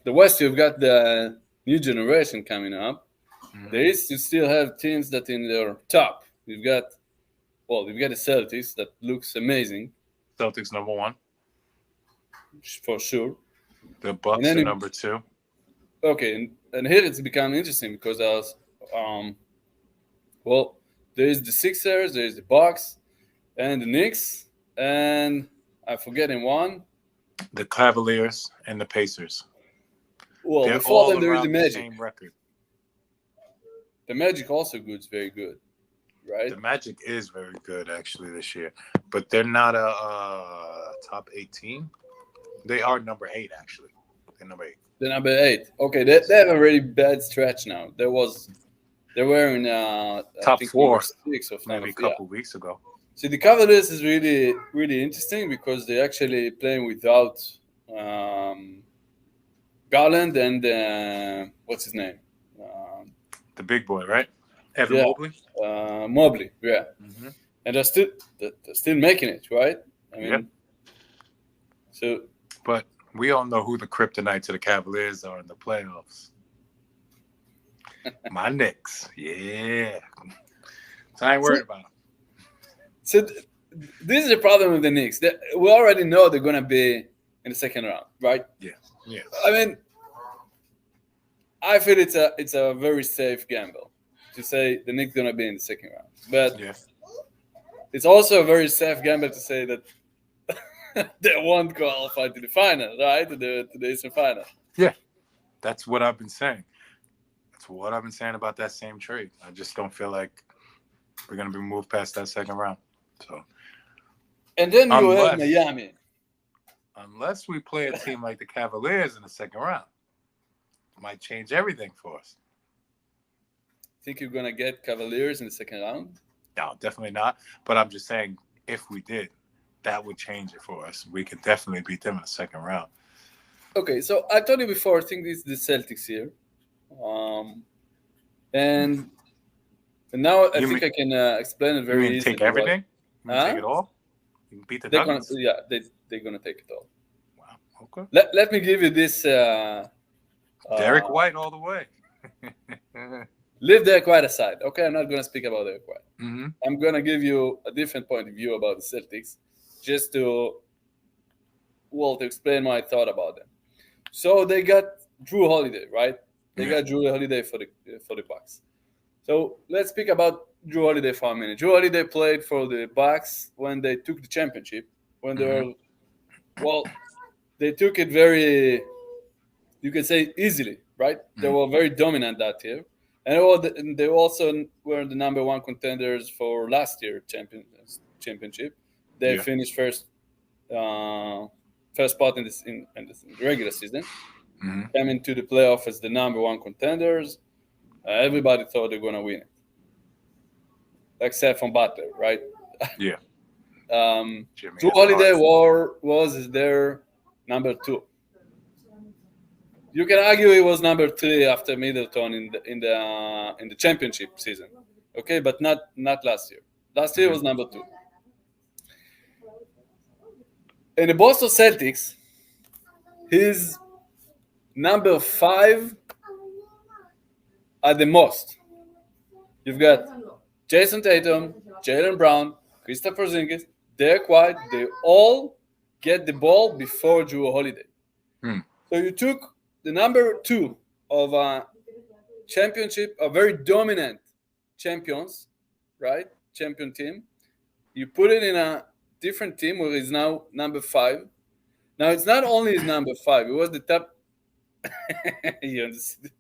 the West, you've got the new generation coming up. Mm-hmm. The East, you still have teams that in their top. You've got the Celtics that looks amazing. Celtics number 1. For sure. The Bucks are number 2. Okay, and here it's become interesting because there is the Sixers, there is the Bucks, and the Knicks, and I'm forgetting one. The Cavaliers and the Pacers. Well, before them there is the Magic. Same record. The Magic also is very good, right? The Magic is very good actually this year, but they're not a top 8 team. They are number 8 actually. They're number 8. They're number 8. Okay, they have a really bad stretch now. They were in top 4 6 or maybe a couple weeks ago. So the Cavaliers is really, really interesting because they're actually playing without Ben Garland and what's his name? The big boy, right? Evan Mobley. Mobley, yeah. Mm-hmm. And they're still making it, right? I mean, yep. So, but we all know who the kryptonite to the Cavaliers are in the playoffs. My Knicks, yeah. So I ain't worried about them. So this is the problem with the Knicks. We already know they're gonna be in the second round, right? Yeah. I mean, I feel it's a very safe gamble to say the Knicks gonna be in the second round, but it's also a very safe gamble to say that they won't qualify to the final, right? To the Eastern final. Yeah, that's what I've been saying. That's what I've been saying about that same trade. I just don't feel like we're gonna be moved past that second round. So, and then you have Miami. Unless we play a team like the Cavaliers in the second round, it might change everything for us. Think you're gonna get Cavaliers in the second round? No, definitely not. But I'm just saying, if we did, that would change it for us. We could definitely beat them in the second round. Okay, so I told you before, I think this is the Celtics here. And now I think I can explain it very easily. Take everything? Take it all? You can beat the Nuggets? They're going to take it all. Wow, okay. Let me give you this. Derek White all the way. Leave Derek White aside. Okay, I'm not going to speak about Derek White. Mm-hmm. I'm going to give you a different point of view about the Celtics, just to explain my thought about them. So they got Drew Holiday, right? They got Drew Holiday for the Bucks. So let's speak about Drew Holiday for a minute. Drew Holiday played for the Bucks when they took the championship. When they were, they took it very, you can say, easily, right? They were very dominant that year. And they also were the number one contenders for last year's championship. They finished first spot in the regular season. Came into the playoff as the number one contenders. Everybody thought they're going to win it, except from Butler, right? Yeah. Drew Holiday was their number 2. You can argue he was number 3 after Middleton in the championship season, okay, but not last year. Last year was number 2. In the Boston Celtics, he's number 5 at the most. You've got Jason Tatum, Jaylen Brown, Kristaps Porzingis, Derek White. They all get the ball before Drew Holiday. So you took the number 2 of a championship, a very dominant champions, right? Champion team. You put it in a different team where he's now number 5. Now it's not only his number 5. It was the top. You understand?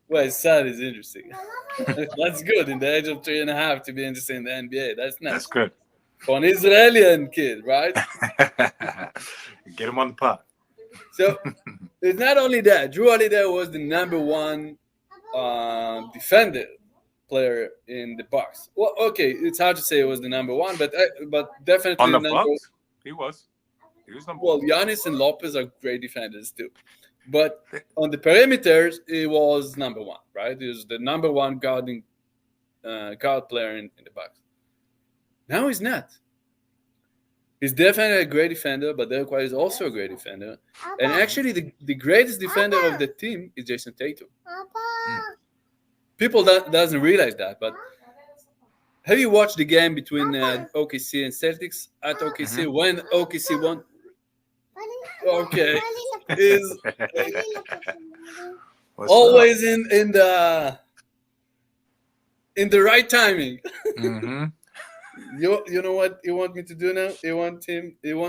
Well, his son is interesting. That's good in the age of 3.5 to be interested in the NBA. That's nice. That's good. For an Israeli kid, right? Get him on the pot. So it's not only that. Drew Holiday was the number 1 defender player in the Bucks. Well, okay, it's hard to say it was the number 1, but definitely on the Bucks, he was. He was number 1. Giannis and Lopez are great defenders too. But on the perimeters, he was number 1, right? He was the number 1 guard player in the Bucks. Now he's not. He's definitely a great defender, but Derek White is also a great defender. And actually, the greatest defender of the team is Jason Tatum. People doesn't realize that, but have you watched the game between OKC and Celtics at OKC when OKC won? Okay, is always in the right timing. You know what you want me to do now? You want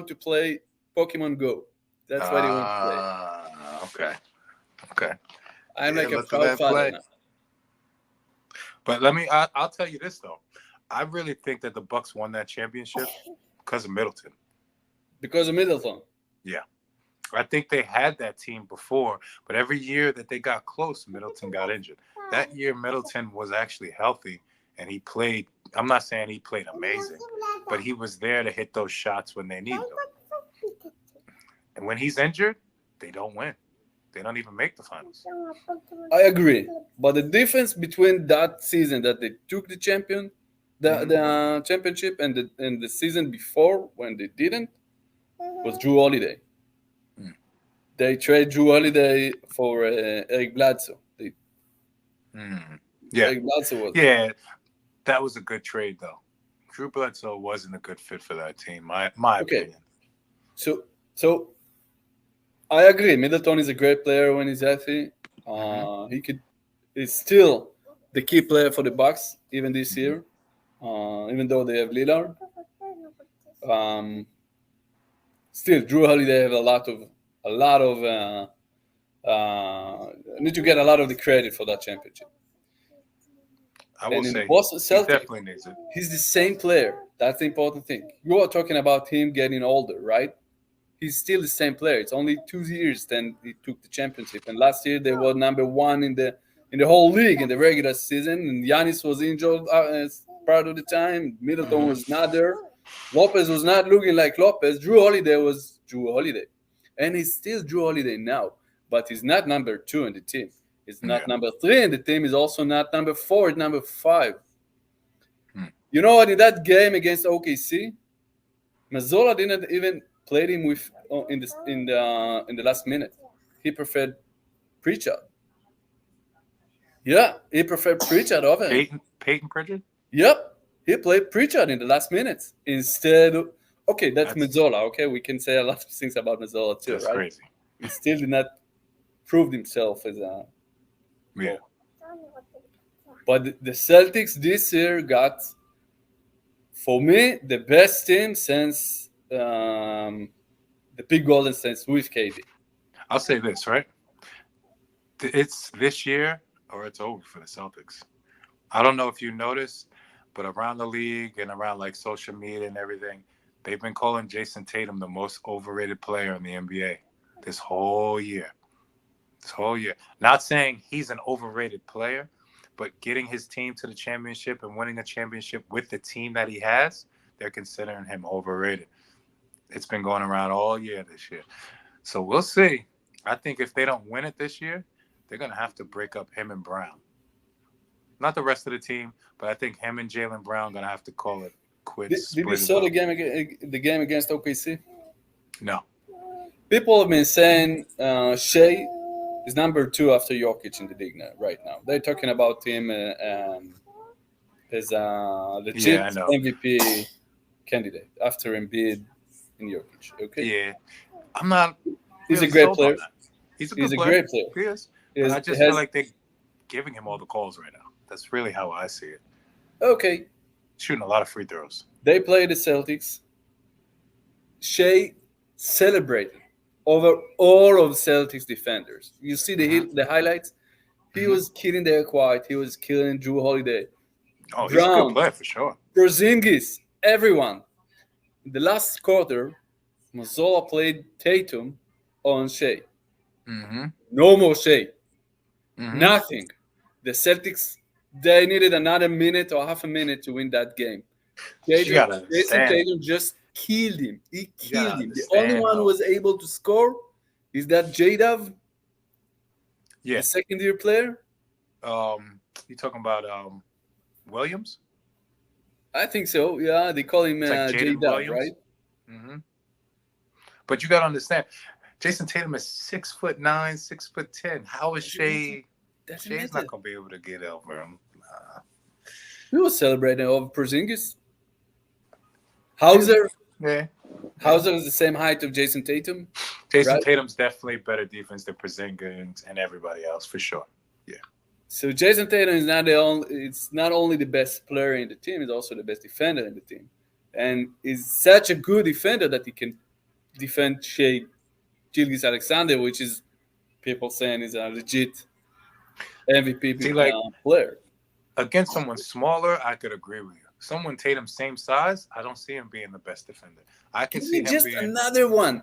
to play Pokemon Go. That's what he wants to play. Okay. I'm like a proud father now. But I'll tell you this though. I really think that the Bucks won that championship because of Middleton. Because of Middleton? Yeah. I think they had that team before, but every year that they got close, Middleton got injured. That year, Middleton was actually healthy, and he played. I'm not saying he played amazing, but he was there to hit those shots when they needed them. And when he's injured, they don't win. they don't even make the finals. I agree, but the difference between that season that they took the championship, and the season before when they didn't was Drew Holiday. They trade Drew Holiday for Eric Bledsoe. Yeah, Eric Bledsoe was that was a good trade though. Drew Bledsoe wasn't a good fit for that team, my opinion. So I agree. Middleton is a great player when he's healthy. He's still the key player for the Bucks even this year, even though they have Lillard. Still, Drew Holiday have a lot of need to get a lot of the credit for that championship. I will say Boston Celtics, he definitely needs it. He's the same player. That's the important thing. You are talking about him getting older, right? He's still the same player. It's only 2 years then he took the championship, and last year they were number one in the whole league in the regular season. And Giannis was injured part of the time. Middleton was not there. Lopez was not looking like Lopez. Drew Holiday was Drew Holiday, and he's still Drew Holiday now. But he's not number 2 in the team. He's not number 3 in the team. He's also not number 4. It's number 5. You know what? In that game against OKC, Mazzola didn't even play him with in the last minute. He preferred Pritchard. Yeah, he preferred Pritchard over him. Peyton Pritchard? Yep. He played Pritchard in the last minutes instead of... Okay, that's Mazzola. Okay, we can say a lot of things about Mazzola too, that's right? Crazy. He still did not prove himself as a... Yeah. But the Celtics this year got, for me, the best team since the Big Golden State with KD. I'll say this, right? It's this year or it's over for the Celtics. I don't know if you noticed, but around the league and around like social media and everything, they've been calling Jason Tatum the most overrated player in the NBA this whole year. Not saying he's an overrated player, but getting his team to the championship and winning a championship with the team that he has, they're considering him overrated. It's been going around all year this year. So we'll see. I think if they don't win it this year, they're going to have to break up him and Brown. Not the rest of the team, but I think him and Jaylen Brown are going to have to call it quits. Did you saw the game against OKC? No. People have been saying Shea is number 2 after Jokic in the league right now. They're talking about him as a legit MVP candidate after Embiid and Jokic. Okay. Yeah, I'm not. He's a great player. He's a great player. He is. But I just feel like they're giving him all the calls right now. That's really how I see it. Okay. Shooting a lot of free throws. They play the Celtics. Shea celebrated over all of Celtics defenders. You see the highlights? He was killing Derek White. He was killing Drew Holiday. Oh, he's a good player for sure. Porzingis, everyone. In the last quarter, Mazzola played Tatum on Shea. No more Shea. Nothing. The Celtics, they needed another minute or half a minute to win that game. Jason Tatum just killed him. He killed him. The only one who was able to score is that J-Dub, the second-year player. You talking about Williams? I think so. Yeah, they call him like J-Dub, right? But you got to understand, Jason Tatum is 6'9", 6'10". How is Shea? Shea's not gonna be able to get over him. We were celebrating over Porzingis. Hauser. Yeah. Hauser is the same height of Jason Tatum. Jason Tatum's definitely better defense than Porzingis and everybody else for sure. Yeah. So Jason Tatum is not only the best player in the team, he's also the best defender in the team. And is such a good defender that he can defend Shea Gilgeous-Alexander, which is people saying is a legit MVP player. Against someone smaller, I could agree with you. Someone Tatum's same size, I don't see him being the best defender. I can see him just being another one.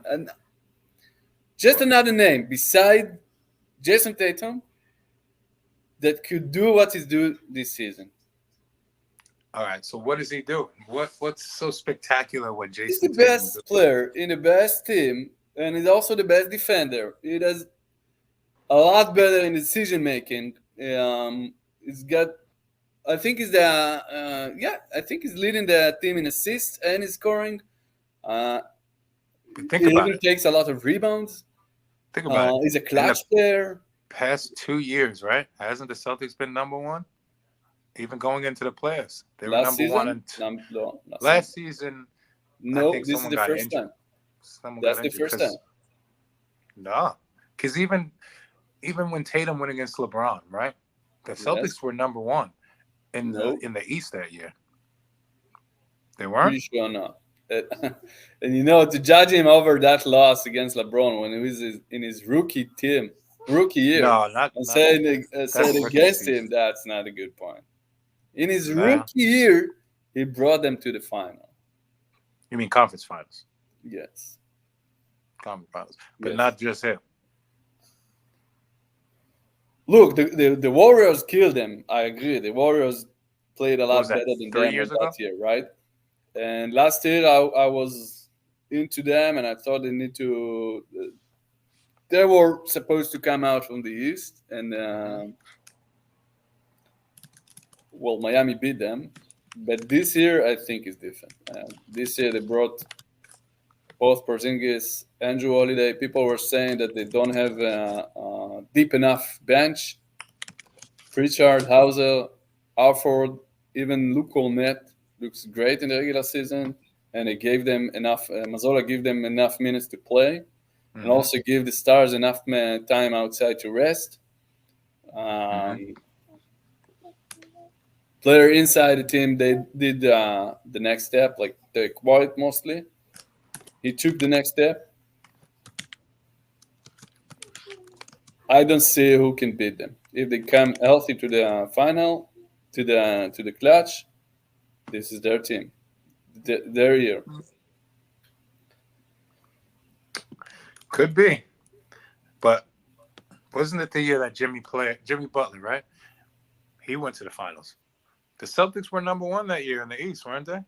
Just another name beside Jason Tatum that could do what he's doing this season. All right, so what does he do? What's so spectacular with Jason He's the best player in the best team, and he's also the best defender. a lot better in decision making. He's got, I think he's I think he's leading the team in assists and in scoring. Think he about even it. takes a lot of rebounds. Think about it. He's a clutch player. Past 2 years, right? Hasn't the Celtics been number one? Even going into the playoffs, they were number one. Last season, no, this is the first time. That's the first time. No, because even when Tatum went against LeBron, right? The Celtics were number one in the East that year. They weren't. Pretty sure not. And to judge him over that loss against LeBron when he was in his rookie year, saying against him, that's not a good point. In his rookie year, he brought them to the final. You mean conference finals? Yes. Conference finals, but not just him. Look, the Warriors killed them. I agree. The Warriors played a lot better than them that year, right? And last year, I was into them, and I thought they were supposed to come out from the East, and Miami beat them. But this year, I think is different. This year, they brought both Porzingis and Jrue Holiday. People were saying that they don't have a deep enough bench. Pritchard, Hauser, Alford, even Luke Cornett looks great in the regular season, and they gave them enough. Mazzola gave them enough minutes to play, and also give the stars enough time outside to rest. Player inside the team, they did the next step, like Derek White mostly. He took the next step. I don't see who can beat them. If they come healthy to the final, to the clutch, this is their team. Their year. Could be. But wasn't it the year that Jimmy Butler, right? He went to the finals. The Celtics were number one that year in the East, weren't they?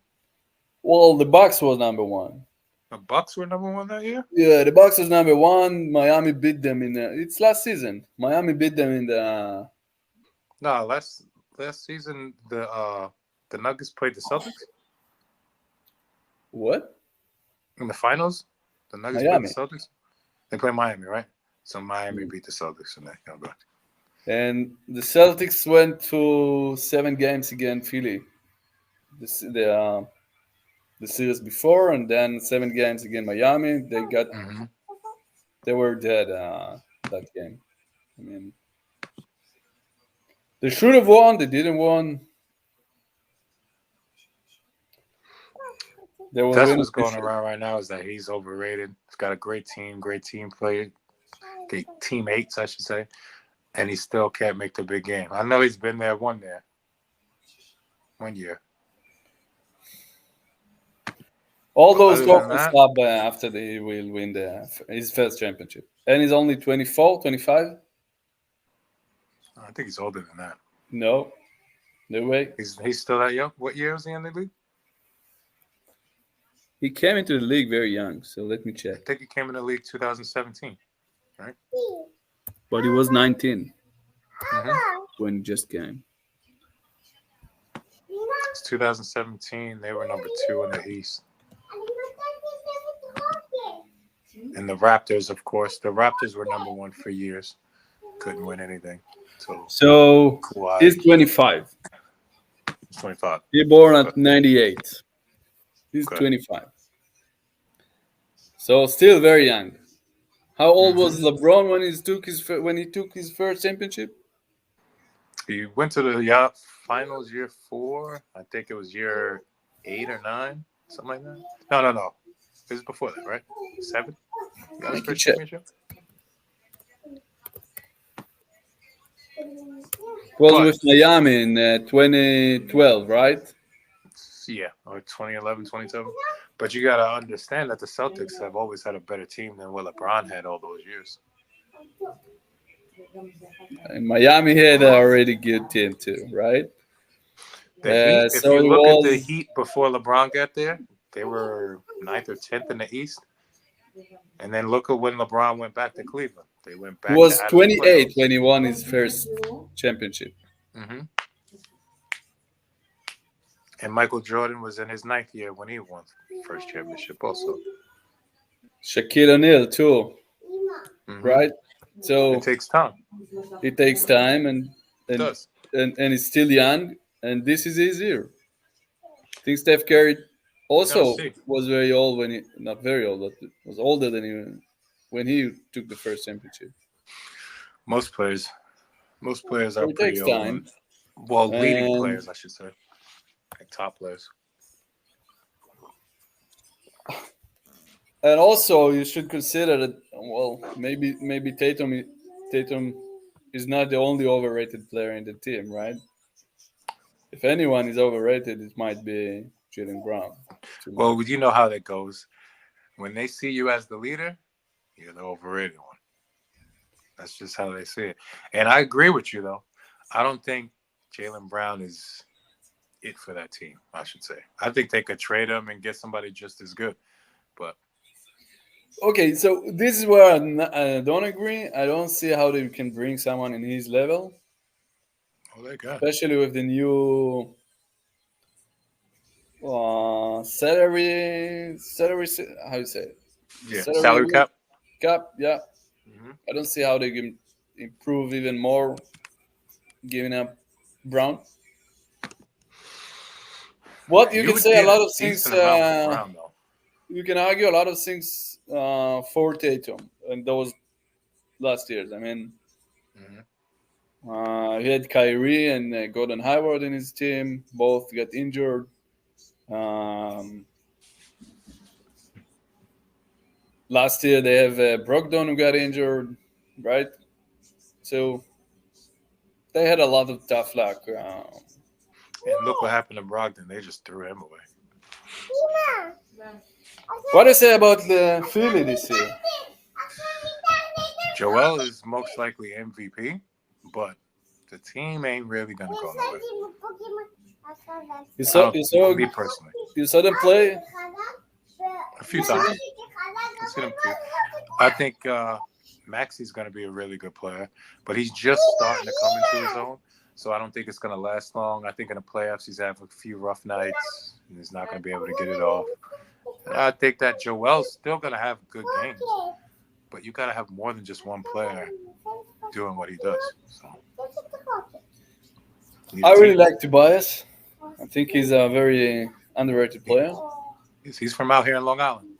Well, the Bucks was number one. The Bucks were number one that year? Yeah, the Bucks was number one. Miami beat them it's last season. Miami beat them in the No, last season the Nuggets played the Celtics? What? In the finals? The Nuggets played the Celtics? They played Miami, right? So Miami beat the Celtics in that. Okay. And the Celtics went to 7 games against Philly. The series before, and then 7 games against Miami. They were dead that game. I mean, they should have won. They didn't win. That's what's going around right now is that he's overrated. He's got a great team play, great teammates, I should say, and he still can't make the big game. I know he's been there one year. All those talk will stop after he will win his first championship. And he's only 24, 25? I think he's older than that. No way. He's still that young? What year was he in the league? He came into the league very young, so let me check. I think he came in the league 2017, right? But he was 19 when he just came. It's 2017. They were number 2 in the East. And the Raptors, of course. The Raptors were number 1 for years. Couldn't win anything. So he's 25. He's 25. He born at 98. He's 25. So still very young. How old was LeBron when he took his first championship? He went to the finals year 4. I think it was year 8 or 9, something like that. No. It was before that, right? 7? Got his first championship? Was with Miami in 2012, right? Yeah, or 2011, 2012. But you got to understand that the Celtics have always had a better team than what LeBron had all those years. And Miami had a already good team too, right? If you look at the Heat before LeBron got there, they were 9th or 10th in the East. And then look at when LeBron went back to Cleveland. They went back. He was to 28 when he won his first championship. Mm-hmm. And Michael Jordan was in his 9th year when he won first championship also. Shaquille O'Neal too, right? So it takes time. It takes time, and he's still young, and this is his year. I think Steph Curry also was very old when not very old, but was older than he when he took the first championship. Most players are pretty old. Time. Well, leading players, I should say, like top players. And also, you should consider that. Well, maybe Tatum is not the only overrated player in the team, right? If anyone is overrated, it might be Jaylen Brown. Well, you know how that goes. When they see you as the leader, you're the overrated one. That's just how they see it. And I agree with you, though. I don't think Jaylen Brown is it for that team, I should say. I think they could trade him and get somebody just as good. But okay, so this is where I don't agree. I don't see how they can bring someone in his level. Oh, they got especially with the new salary. How you say it? Yeah, salary cap. Yeah. Mm-hmm. I don't see how they can improve even more, giving up Brown. What you can say a lot of things. Brown, you can argue a lot of things for Tatum and those last years. I mean, he had Kyrie and Gordon Hayward in his team. Both got injured. Last year they have Brogdon who got injured, right? So they had a lot of tough luck. And look what happened to Brogdon. They just threw him away. What do you say about the Philly this year? Joel is most likely MVP, but the team ain't really gonna go nowhere. You saw me personally. You saw them play a few times. I think Maxi's gonna be a really good player, but he's just starting to come into his own. So I don't think it's gonna last long. I think in the playoffs he's have a few rough nights and he's not gonna be able to get it off. And I think that Joel's still gonna have good games, but you gotta have more than just one player doing what he does. So. I really like Tobias. I think he's a very underrated player. He's from out here in Long Island.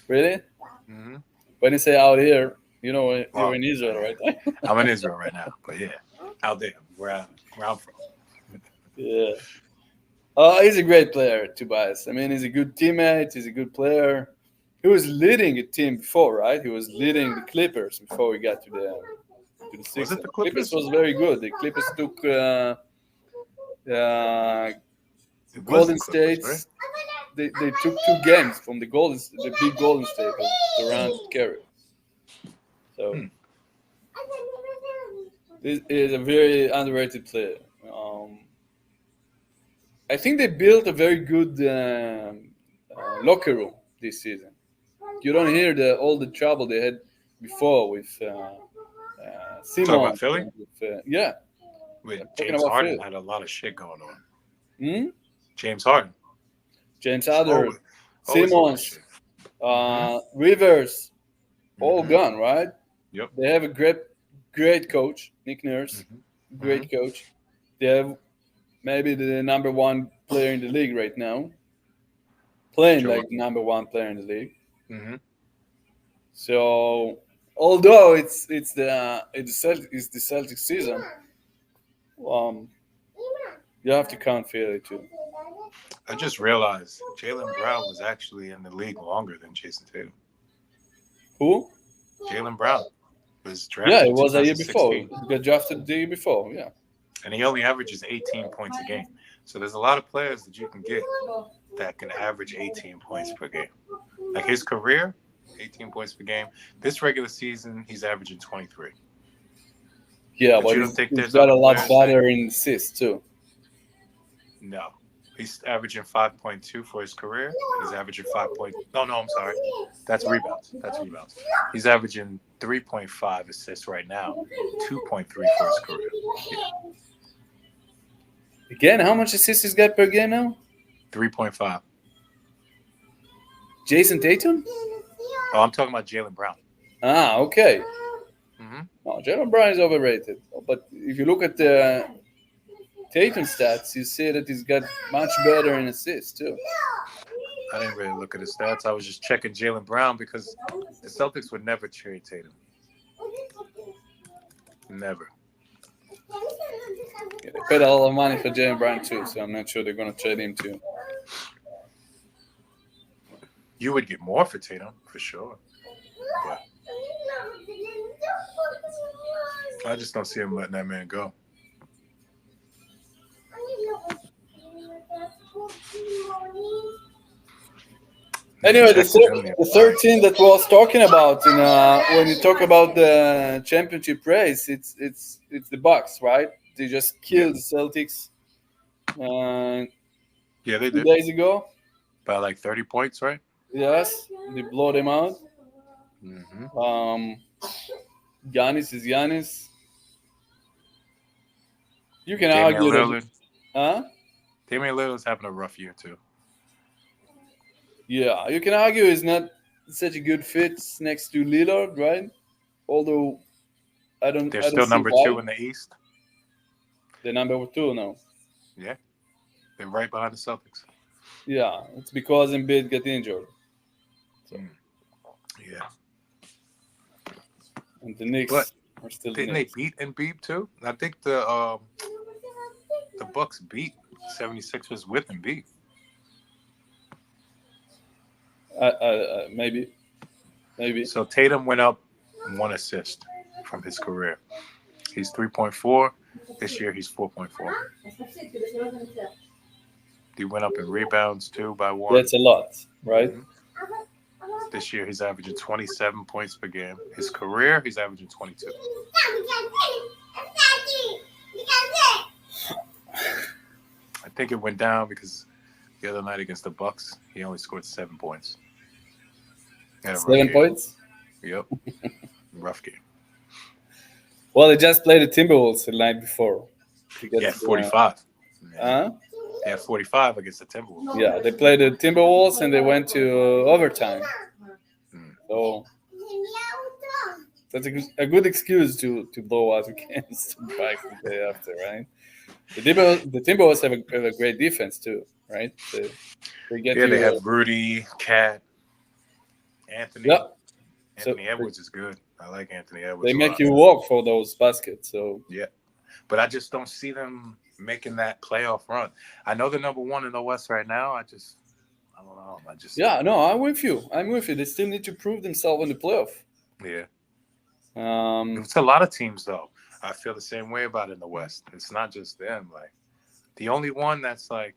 Really? Mm-hmm. When you say out here, you know you're in Israel, right? I'm in Israel right now, but yeah, out there where I'm from. Yeah. He's a great player, Tobias. I mean, he's a good teammate. He's a good player. He was leading a team before, right? He was leading the Clippers before we got to the Sixers. Was it the Clippers? Was very good. The Clippers took Golden State. Right? They took 2 games from the big Golden State, Durant and Curry. So this is a very underrated player. I think they built a very good locker room this season. You don't hear all the trouble they had before with Simon. Talking about Philly? Yeah. With James Harden Philly. Had a lot of shit going on. James Harden. Simmons, Rivers, all gone, right? Yep. They have a great coach, Nick Nurse, great coach. They have maybe the number 1 player in the league right now, playing like the number 1 player in the league. Mm-hmm. So, although it's the Celtics season, you have to count Philly too. I just realized Jaylen Brown was actually in the league longer than Jason Tatum. Who? Jaylen Brown was drafted. Yeah, it was a year before. He got drafted the year before, yeah. And he only averages 18 points a game. So there's a lot of players that you can get that can average 18 points per game. Like his career, 18 points per game. This regular season, he's averaging 23. Yeah, but you don't think he's got a lot better in assists too. No. He's averaging 5.2 for his career. He's averaging 5. No, I'm sorry. That's rebounds. He's averaging 3.5 assists right now, 2.3 for his career. Yeah. Again, how much assists he's got per game now? 3.5. Jason Tatum? Oh, I'm talking about Jaylen Brown. Ah, okay. Mm-hmm. No, Jaylen Brown is overrated. But if you look at the Tatum stats, you see that he's got much better in assists too. I didn't really look at his stats. I was just checking Jaylen Brown because the Celtics would never trade Tatum. Never. Yeah, they paid a lot of money for Jaylen Brown too, so I'm not sure they're going to trade him too. You would get more for Tatum, for sure. But I just don't see him letting that man go. Anyway, the third team that we was talking about when you talk about the championship race, it's the Bucks, right? They just killed the Celtics. Yeah, they 2 did. days ago. By like 30 points, right? Yes, they blow them out. Mm-hmm. Giannis is Giannis. You can Damian argue Lillard. Huh? Damian Lillard's having a rough year too. Yeah, you can argue he's not such a good fit next to Lillard, right? Although They're still number 2 in the East. They're number 2 now. Yeah, they're right behind the Celtics. Yeah, it's because Embiid got injured. So. Yeah. And the Knicks are still didn't the Knicks. They beat Embiid too? I think the Bucks beat 76ers with Embiid. Maybe. So Tatum went up 1 assist from his career. He's 3.4. This year he's 4.4. He went up in rebounds too by 1. That's a lot, right? Mm-hmm. This year he's averaging 27 points per game. His career he's averaging 22. I think it went down because the other night against the Bucks he only scored 7 points. 7 points? Yep. Rough game. Well, they just played the Timberwolves the night before. 45. Huh? They had 45 against the Timberwolves. Yeah, they played the Timberwolves and they went to overtime. So that's a good excuse to blow out against the Bucks the day after, right? The Timberwolves have a great defense too, right? They have Rudy, Cat, Anthony. Yep. Anthony Edwards is good. I like Anthony Edwards. They make you walk for those baskets. So yeah, but I just don't see them making that playoff run. I know they're number 1 in the West right now. I don't know. I'm with you. They still need to prove themselves in the playoff. Yeah. It's a lot of teams though. I feel the same way about it in the West. It's not just them. Like the only one that's like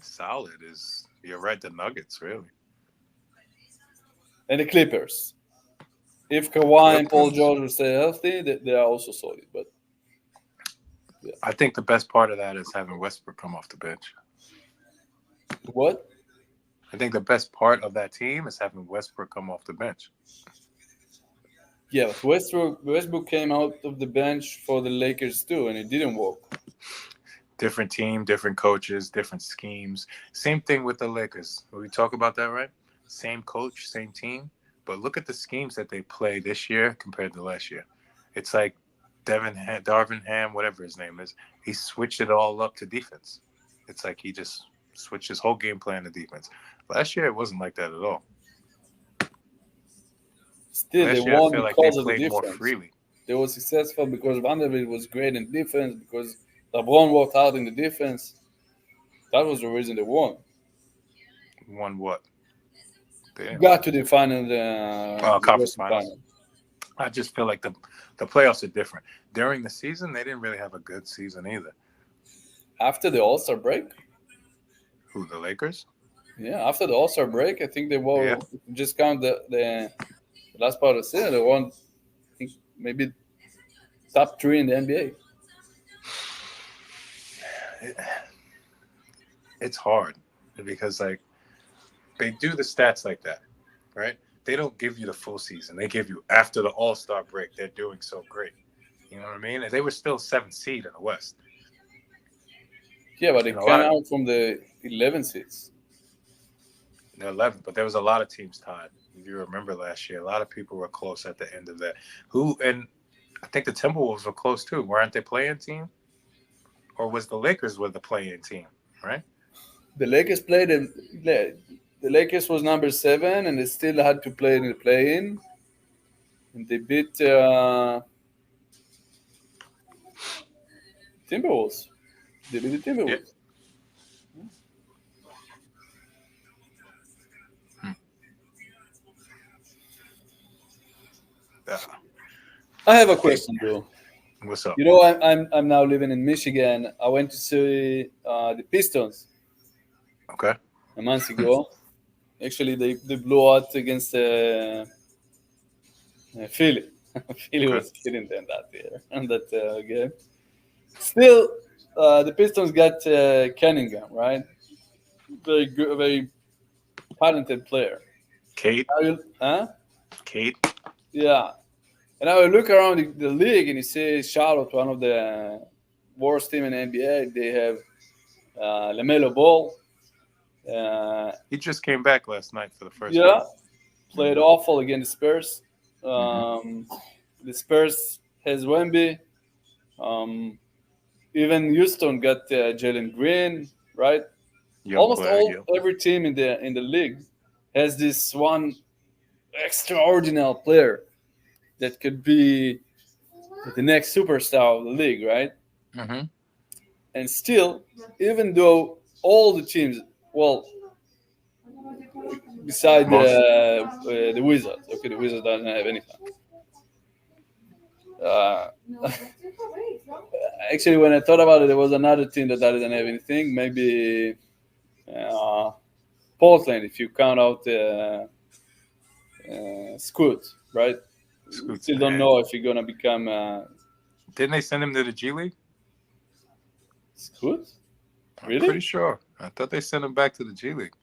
solid is you're right, the Nuggets, really. And the Clippers. If Kawhi and Paul George will stay healthy, they are also solid. But yeah. I think the best part of that is having Westbrook come off the bench. What? I think the best part of that team is having Westbrook come off the bench. Yeah, but Westbrook came out of the bench for the Lakers too, and it didn't work. Different team, different coaches, different schemes. Same thing with the Lakers. We talk about that, right? Same coach, same team. But look at the schemes that they play this year compared to last year. It's like Darvin Ham, whatever his name is, he switched it all up to defense. It's like he just switched his whole game plan to defense. Last year, it wasn't like that at all. Still, last they year, won I feel like because they of the played defense. more freely. They were successful because Vanderbilt was great in defense, because LeBron worked hard in the defense. That was the reason they won. Won what? Got to the final. Conference finals. I just feel like the playoffs are different. During the season, they didn't really have a good season either. After the All-Star break? Who, the Lakers? Yeah, after the All-Star break, I think they won. Just count the last part of the season. They won, I think, maybe top 3 in the NBA. it's hard because like they do the stats like that, right? They don't give you the full season. They give you after the All-Star break. They're doing so great. You know what I mean? And they were still 7th seed in the West. Yeah, but they came out from the 11 seeds. The 11th, but there was a lot of teams tied. If you remember last year, a lot of people were close at the end of that. And I think the Timberwolves were close too. Weren't they playing team? Or was the Lakers with the playing team, right? The Lakers played the Lakers was number 7, and they still had to play in the play-in. And they beat Timberwolves. They beat the Timberwolves. Yeah. I have a question, though. What's up? You know, I'm now living in Michigan. I went to see the Pistons. Okay. A month ago. Actually, they blew out against Philly. Philly was killing them that year on that game. Still, the Pistons got Cunningham, right? Very good, very talented player. Kate. Kate. Yeah. And I will look around the league and you see Charlotte, one of the worst team in the NBA. They have LaMelo Ball. He just came back last night for the first game. Played awful against the Spurs. The Spurs has Wemby. Even Houston got Jalen Green, right? Every team in the league has this one extraordinary player that could be the next superstar of the league, right? Mm-hmm. And still, even though all the teams, beside the Wizards, okay, the Wizards doesn't have anything. Actually, when I thought about it, there was another team that doesn't have anything. Maybe Portland, if you count out Scoot, right? Scoot's still don't know if you're gonna become. Didn't they send him to the G League? Scoot? Really? I'm pretty sure. I thought they sent him back to the G League.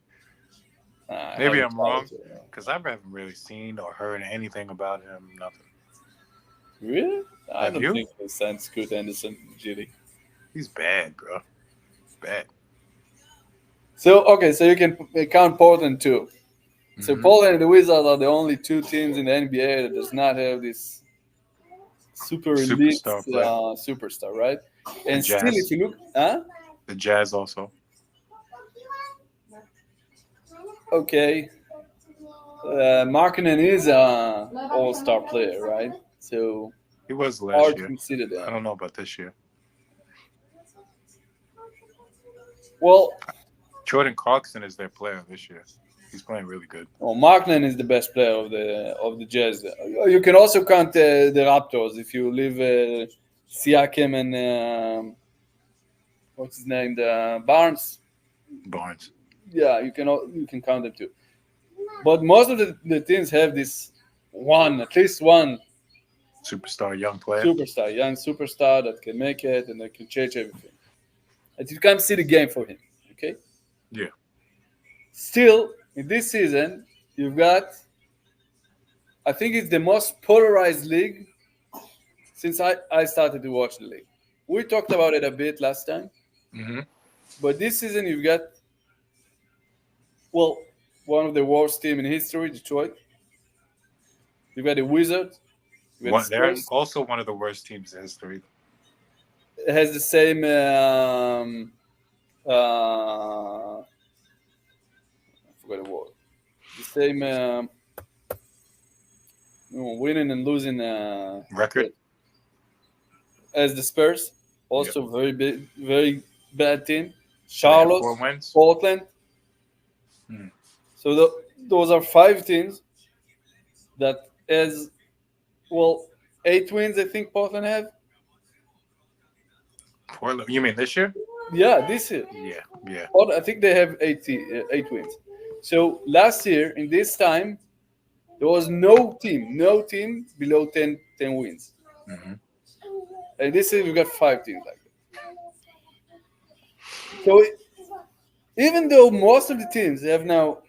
Maybe I'm wrong, because I haven't really seen or heard anything about him. Nothing. Really? I don't think they sent Scoot Anderson to the G League. He's bad, bro. Bad. So you can count Portland too. Mm-hmm. So Portland and the Wizards are the only two teams in the NBA that does not have this super elite superstar, right? And still, if you look, the Jazz also. Okay. Markkanen is an all-star player, right? So he was last year. Consider that. I don't know about this year. Well, Jordan Clarkson is their player this year. He's playing really good. Well, Markkanen is the best player of the Jazz. You can also count the Raptors if you leave Siakam and what's his name, the Barnes. Yeah, you can count them too. But most of the teams have this at least one young superstar that can make it and that can change everything. And you can't see the game for him. Okay. Yeah. Still, in this season, you've got, I think it's the most polarized league since I started to watch the league. We talked about it a bit last time. Mm-hmm. But this season, you've got, one of the worst teams in history, Detroit. You've got the Wizards. They're also one of the worst teams in history. It has the same I forgot the word. The same winning and losing record as the Spurs. Also very bad team. Charlotte, Portland. So those are 5 teams that has 8 wins. I think Portland have. Portland? You mean this year? Yeah, this year. Yeah. I think they have 8 wins. So last year, in this time, there was no team below 10 wins. Mm-hmm. And this year, we got 5 teams like that. So Even though most of the teams have now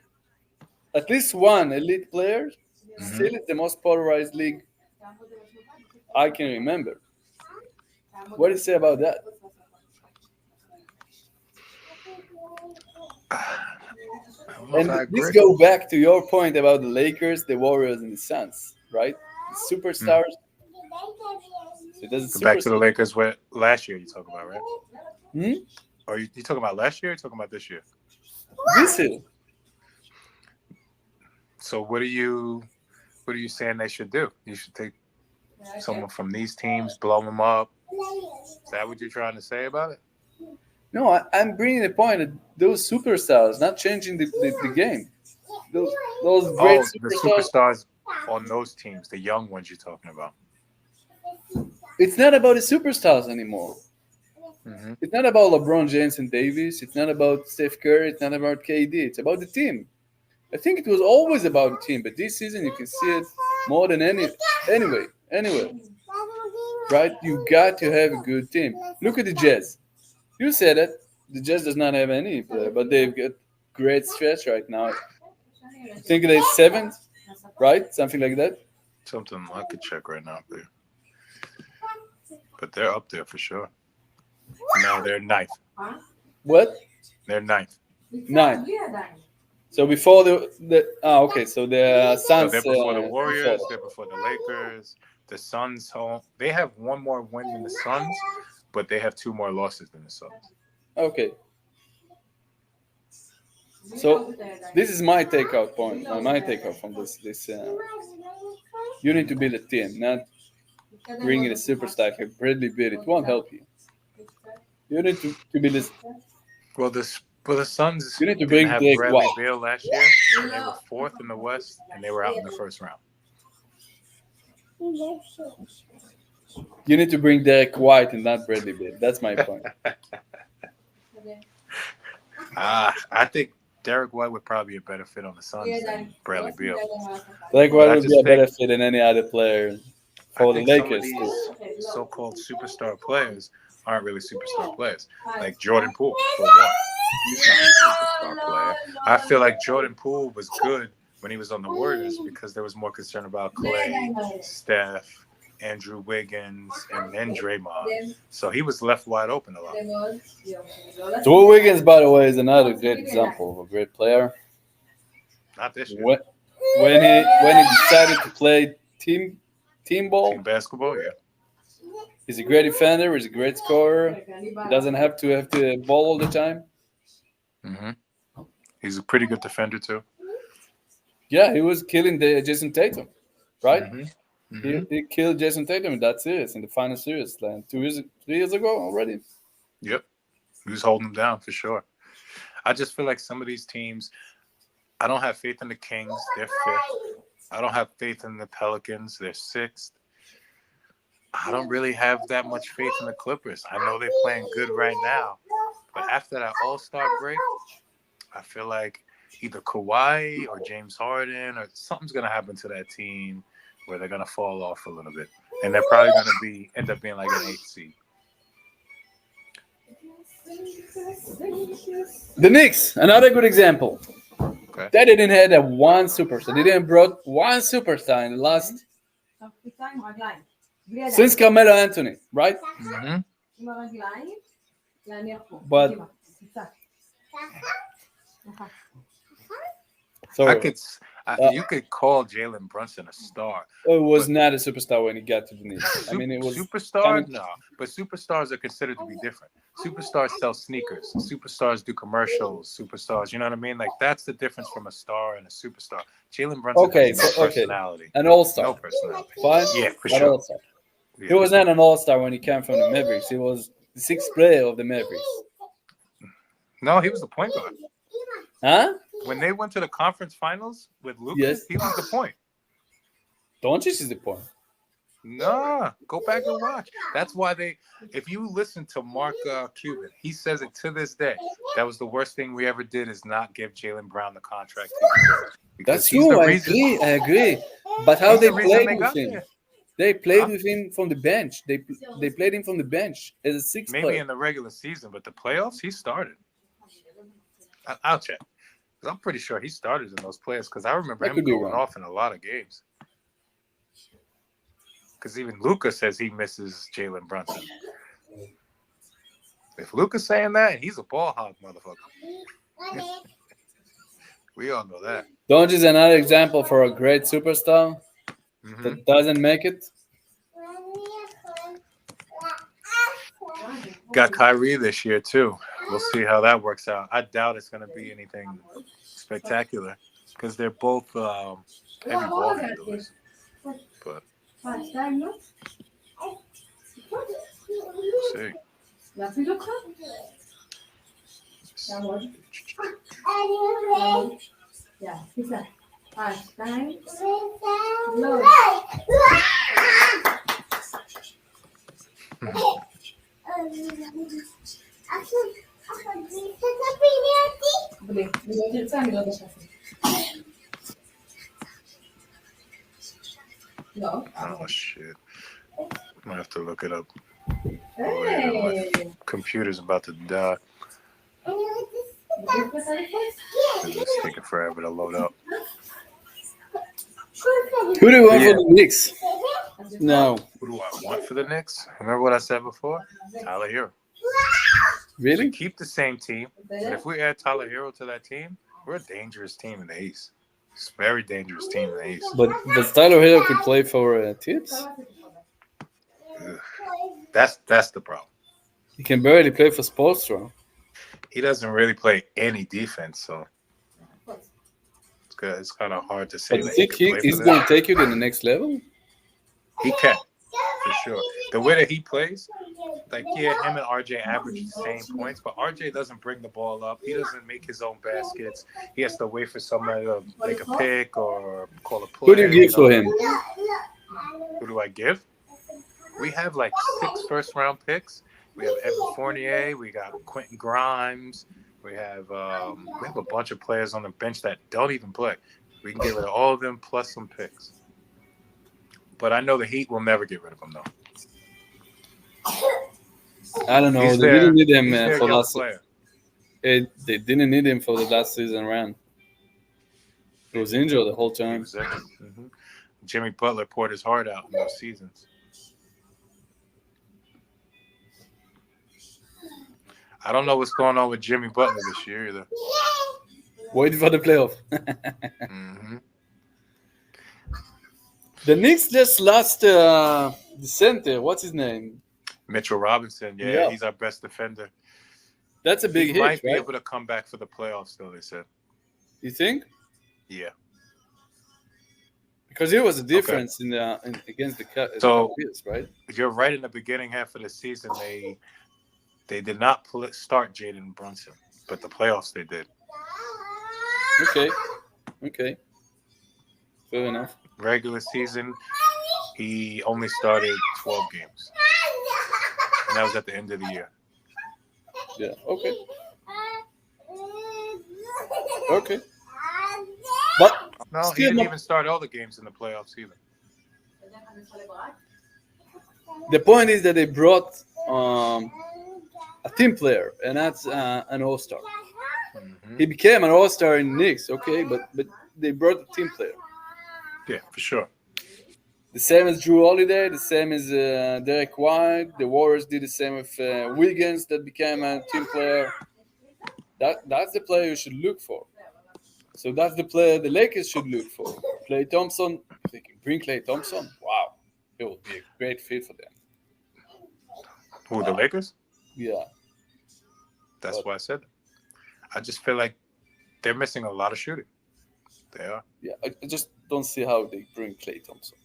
at least one elite player, still it's the most polarized league I can remember. What do you say about that? And this go back to your point about the Lakers, the Warriors, and the Suns, right? The superstars. So back to the Lakers. What last year you talking about, right? Or you talking about last year? Or you talking about this year? This year. So what are you saying they should do? You should take someone from these teams, blow them up. Is that what you're trying to say about it? No, I'm bringing the point that those superstars not changing the game. Those great superstars on those teams, the young ones you're talking about. It's not about the superstars anymore. It's not about LeBron James and Davis. It's not about Steph Curry. It's not about KD. It's about the team. I think it was always about the team, but this season you can see it more than anyway. Right? You got to have a good team. Look at the Jazz. You said it. The Jazz does not have any player, but they've got great stretch right now. I think they're 7th, right? Something like that. Something I could check right now, but they're up there for sure. No, they're 9th. What? They're 9th. 9th. So before okay. So the Suns. So they're before the Warriors. They're before the Lakers. The Suns home. They have one more win than the Suns, but they have 2 more losses than the Suns. Okay. So this is my takeout point. My takeout from this. You need to build a team, not bringing a superstar like Bradley Beal. It won't help you. You need to build this. Well, the Suns. You need to bring Bradley Beal last year. And they were 4th in the West, and they were out in the first round. You need to bring Derek White and not Bradley Beal. That's my point. I think Derek White would probably be a better fit on the Suns than Bradley Beal. Derek White would be a better fit than any other player for the Lakers. These so-called superstar players aren't really superstar players. Like Jordan Poole, for one. He's not a superstar player. I feel like Jordan Poole was good when he was on the Warriors because there was more concern about Clay, Steph, Andrew Wiggins, and then Draymond. So he was left wide open a lot. Drew Wiggins, by the way, is another great example of a great player. Not this year. When he decided to play team ball, team basketball, yeah. He's a great defender. He's a great scorer. He doesn't have to ball all the time. He's a pretty good defender too. Yeah, he was killing the Jason Tatum, right? He killed Jason Tatum in that series, in the final series, like 3 years ago already. Yep, he was holding them down for sure. I just feel like some of these teams, I don't have faith in the Kings. They're 5th. I don't have faith in the Pelicans. They're 6th. I don't really have that much faith in the Clippers. I know they're playing good right now, but after that All-Star break, I feel like either Kawhi or James Harden or something's going to happen to that team where they're going to fall off a little bit. And they're probably going to end up being like an 8th seed. The Knicks, another good example. Okay. They didn't have that one superstar. They didn't brought one superstar in the last... Since Carmelo Anthony, right? But... you could call Jalen Brunson a star. It was not a superstar when he got to the Knicks. I mean, it was superstars. No, but superstars are considered to be different. Superstars sell sneakers. Superstars do commercials. Superstars, you know what I mean? Like that's the difference from a star and a superstar. Jalen Brunson has no personality. An all-star. No personality. Fine. Yeah, for sure. All-star. Yeah. He was not an all-star when he came from the Mavericks. He was the 6th player of the Mavericks. No, he was the point guard. Huh? When they went to the conference finals with Luka, he was the point. Doncic is the point. Nah, go back and watch. That's why if you listen to Mark Cuban, he says it to this day. That was the worst thing we ever did is not give Jaylen Brown the contract he deserved. That's true. I agree. But how they played with him? They played with him from the bench. They played him from the bench as a 6th player. Maybe in the regular season, but the playoffs, he started. I'll check. Because I'm pretty sure he started in those playoffs. Because I remember him going off in a lot of games. Because even Luka says he misses Jalen Brunson. If Luka's saying that, he's a ball hog, motherfucker. We all know that. Doncic is another example for a great superstar that doesn't make it. Got Kyrie this year, too. We'll see how that works out. I doubt it's going to be anything spectacular because they're both heavy ball handlers. But we'll see. Oh shit! I have to look it up. My computer's about to die. It's taking forever to load up. Who do you want for the Knicks? No. Who do I want for the Knicks? Remember what I said before? Tyler Hero. Really? Keep the same team, but if we add Tyler Hero to that team, we're a dangerous team in the East. It's a very dangerous team in the East. But Tyler Hero could play for Tips. That's the problem. He can barely play for Spoelstra. He doesn't really play any defense, so it's good. It's kind of hard to say. But you think he's going to take you to the next level? He can, for sure. The way that he plays, like, yeah, him and RJ average the same points, but RJ doesn't bring the ball up. He doesn't make his own baskets. He has to wait for somebody to make a pick or call a play. Who do you give for him? Who do I give? We have like 6 first-round picks. We have Evan Fournier. We got Quentin Grimes. We have a bunch of players on the bench that don't even play. We can get rid of all of them plus some picks. But I know the Heat will never get rid of him, though. I don't know. They didn't need him for last season. They didn't need him for the last season run. He was injured the whole time. Exactly. Jimmy Butler poured his heart out in those seasons. I don't know what's going on with Jimmy Butler this year either. Waiting for the playoff. The Knicks just lost the center. What's his name? Mitchell Robinson. Yeah, he's our best defender. That's a big hit, might be able to come back for the playoffs, though, they said. You think? Yeah. Because there was a difference in against the Cavaliers, right? You're right. In the beginning half of the season, they did not start Jalen Brunson, but the playoffs they did. Okay. Fair enough. Regular season, he only started 12 games. And that was at the end of the year. Yeah, okay. But no, he didn't even start all the games in the playoffs either. The point is that they brought a team player, and that's an all-star. He became an all-star in Knicks, okay, but they brought a team player. Yeah, for sure. The same as Drew Holiday, the same as Derek White. The Warriors did the same with Wiggins, that became a team player. That's the player you should look for. So that's the player the Lakers should look for. Klay Thompson, if they can bring Klay Thompson, wow, it would be a great fit for them. Who, the Lakers? Yeah. That's why I said that. I just feel like they're missing a lot of shooting. They are. Yeah, I just don't see how they bring Klay Thompson.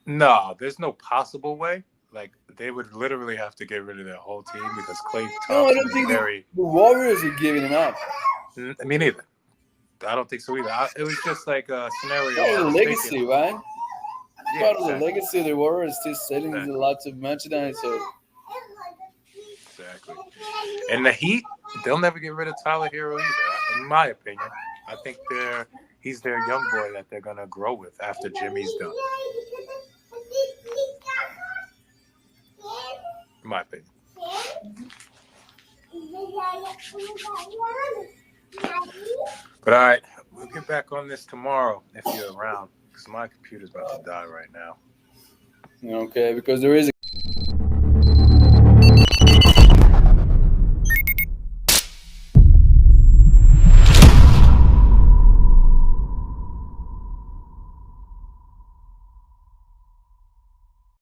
No, there's no possible way. Like, they would literally have to get rid of their whole team because Klay Thompson I don't think the Warriors are giving him up. Me neither. I don't think so either. It was just like a scenario. Part of the legacy, right? Yeah, part of the legacy of the Warriors, still selling lots of merchandise. So. Exactly. And the Heat, they'll never get rid of Tyler Hero either, in my opinion. I think he's their young boy that they're going to grow with after Jimmy's done. In my opinion. But all right, we'll get back on this tomorrow if you're around, because my computer's about to die right now. Okay, because there is